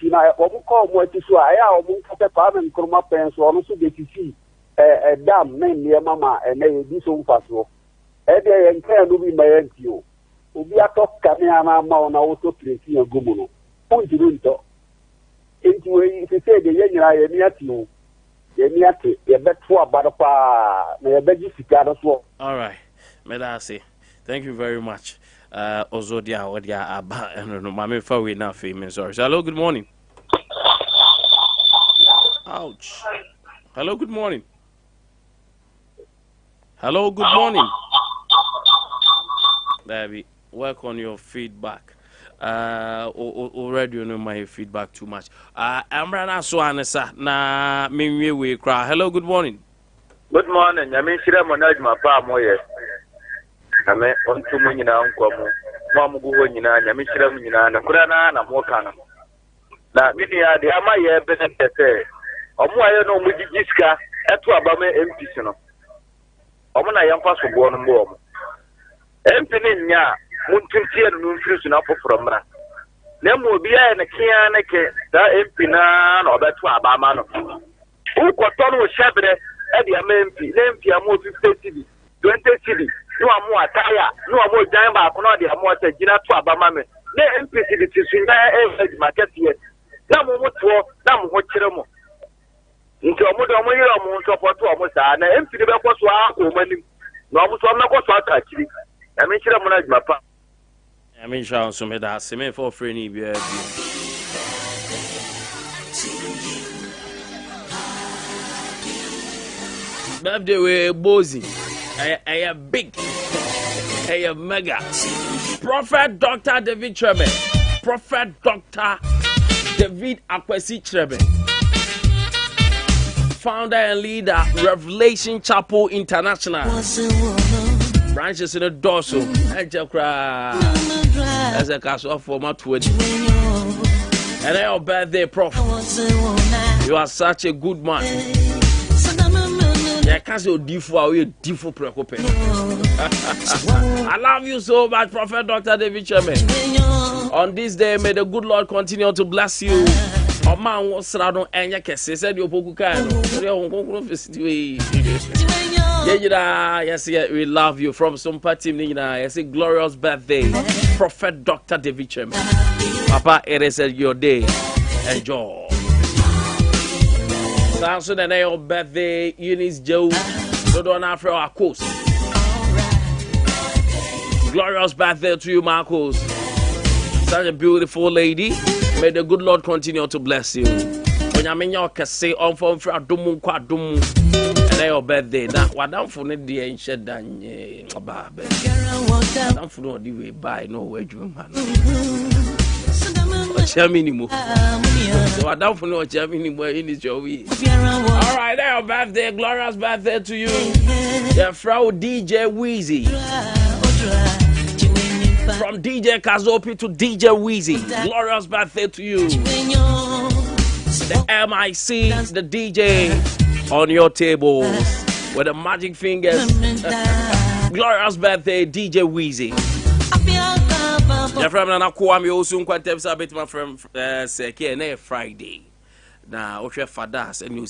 now, or call more to so I am Kapan from my parents, or also get to see a dam named near Mamma and they do so fast. Adea and Care will be my aunt you. We are talking Kamiana Mount also placing a gumuno. Point to do it. If you say the young I near you, you bet for about a pa, may I beg you to gather so. All right, Medasi. Thank you very much. Ozodia Wadia Abba and Mame Fawi now famous. Sorry. Hello, good morning. Ouch. Hello, good morning. Hello, good morning. Baby, work on your feedback. Already you know my feedback too much. I'm Rana Swanesa na we cry. Hello, good morning. Good morning. I mean, Shira Monaj, my palm, I mean, on 2 million uncle, Mamma Guina, Yamishra Mina, and Kurana, and Mokana. Now, Minia, the Amaya Benete, Omoya no Mujiska, at Abame Empison. Omana Yampas for one more. Empininia, Muntutia, Nutrition up from that. Then will be a Kianake, that Empina, or that Abamano. Who Cotono Shabre, Eddie Amempi, Lempia, more 50 cities, 20 cities. No more tire, no more diamond, no more Gina to Abama. No MPC to Sunyani market yet. No more to no more Chiramo. Into a Mudomo support to almost an empty the was woman. No, I was not going to actually. I mean, Chiramona, my pa. I mean, Sean, some of that semi for free. Birthday way Bozy. I am big. I am mega. Prophet Dr. David Trebe. Prophet Dr. David Akwesi Trebe. Founder and leader, Revelation Chapel International. Branches in the dorsal. As a castle for my 20. And your birthday, Prof. You are such a good man. I can't say different preoccupation. I love you so much, Prophet Dr. David Chairman. On this day, may the good Lord continue to bless you. Oh man, what's around and you can say you yes, we love you from Sompa team. Yes, glorious birthday, Prophet Dr. David Chairman. Papa, it is your day. Enjoy. Also, the name of birthday, Eunice Joe, Dodon Afro Akos. Glorious birthday to you, Marcos. Such a beautiful lady. May the good Lord continue to bless you. When you mean your say on for Adumu Quadumu, and your birthday. Now, what I'm for the day and shed down, I'm for the way by no way, Chaminimu. So I don't know Chaminimu in this way. All right, there, birthday, glorious birthday to you. Yeah, Frau DJ Weezy. From DJ Kazopi to DJ Weezy. Glorious birthday to you. The MIC, the DJ on your tables with the magic fingers. Glorious birthday, DJ Weezy. Your friend Nanakwami also Nkwantabisa bit my friend Akye na Friday. Na o hwe fadas and you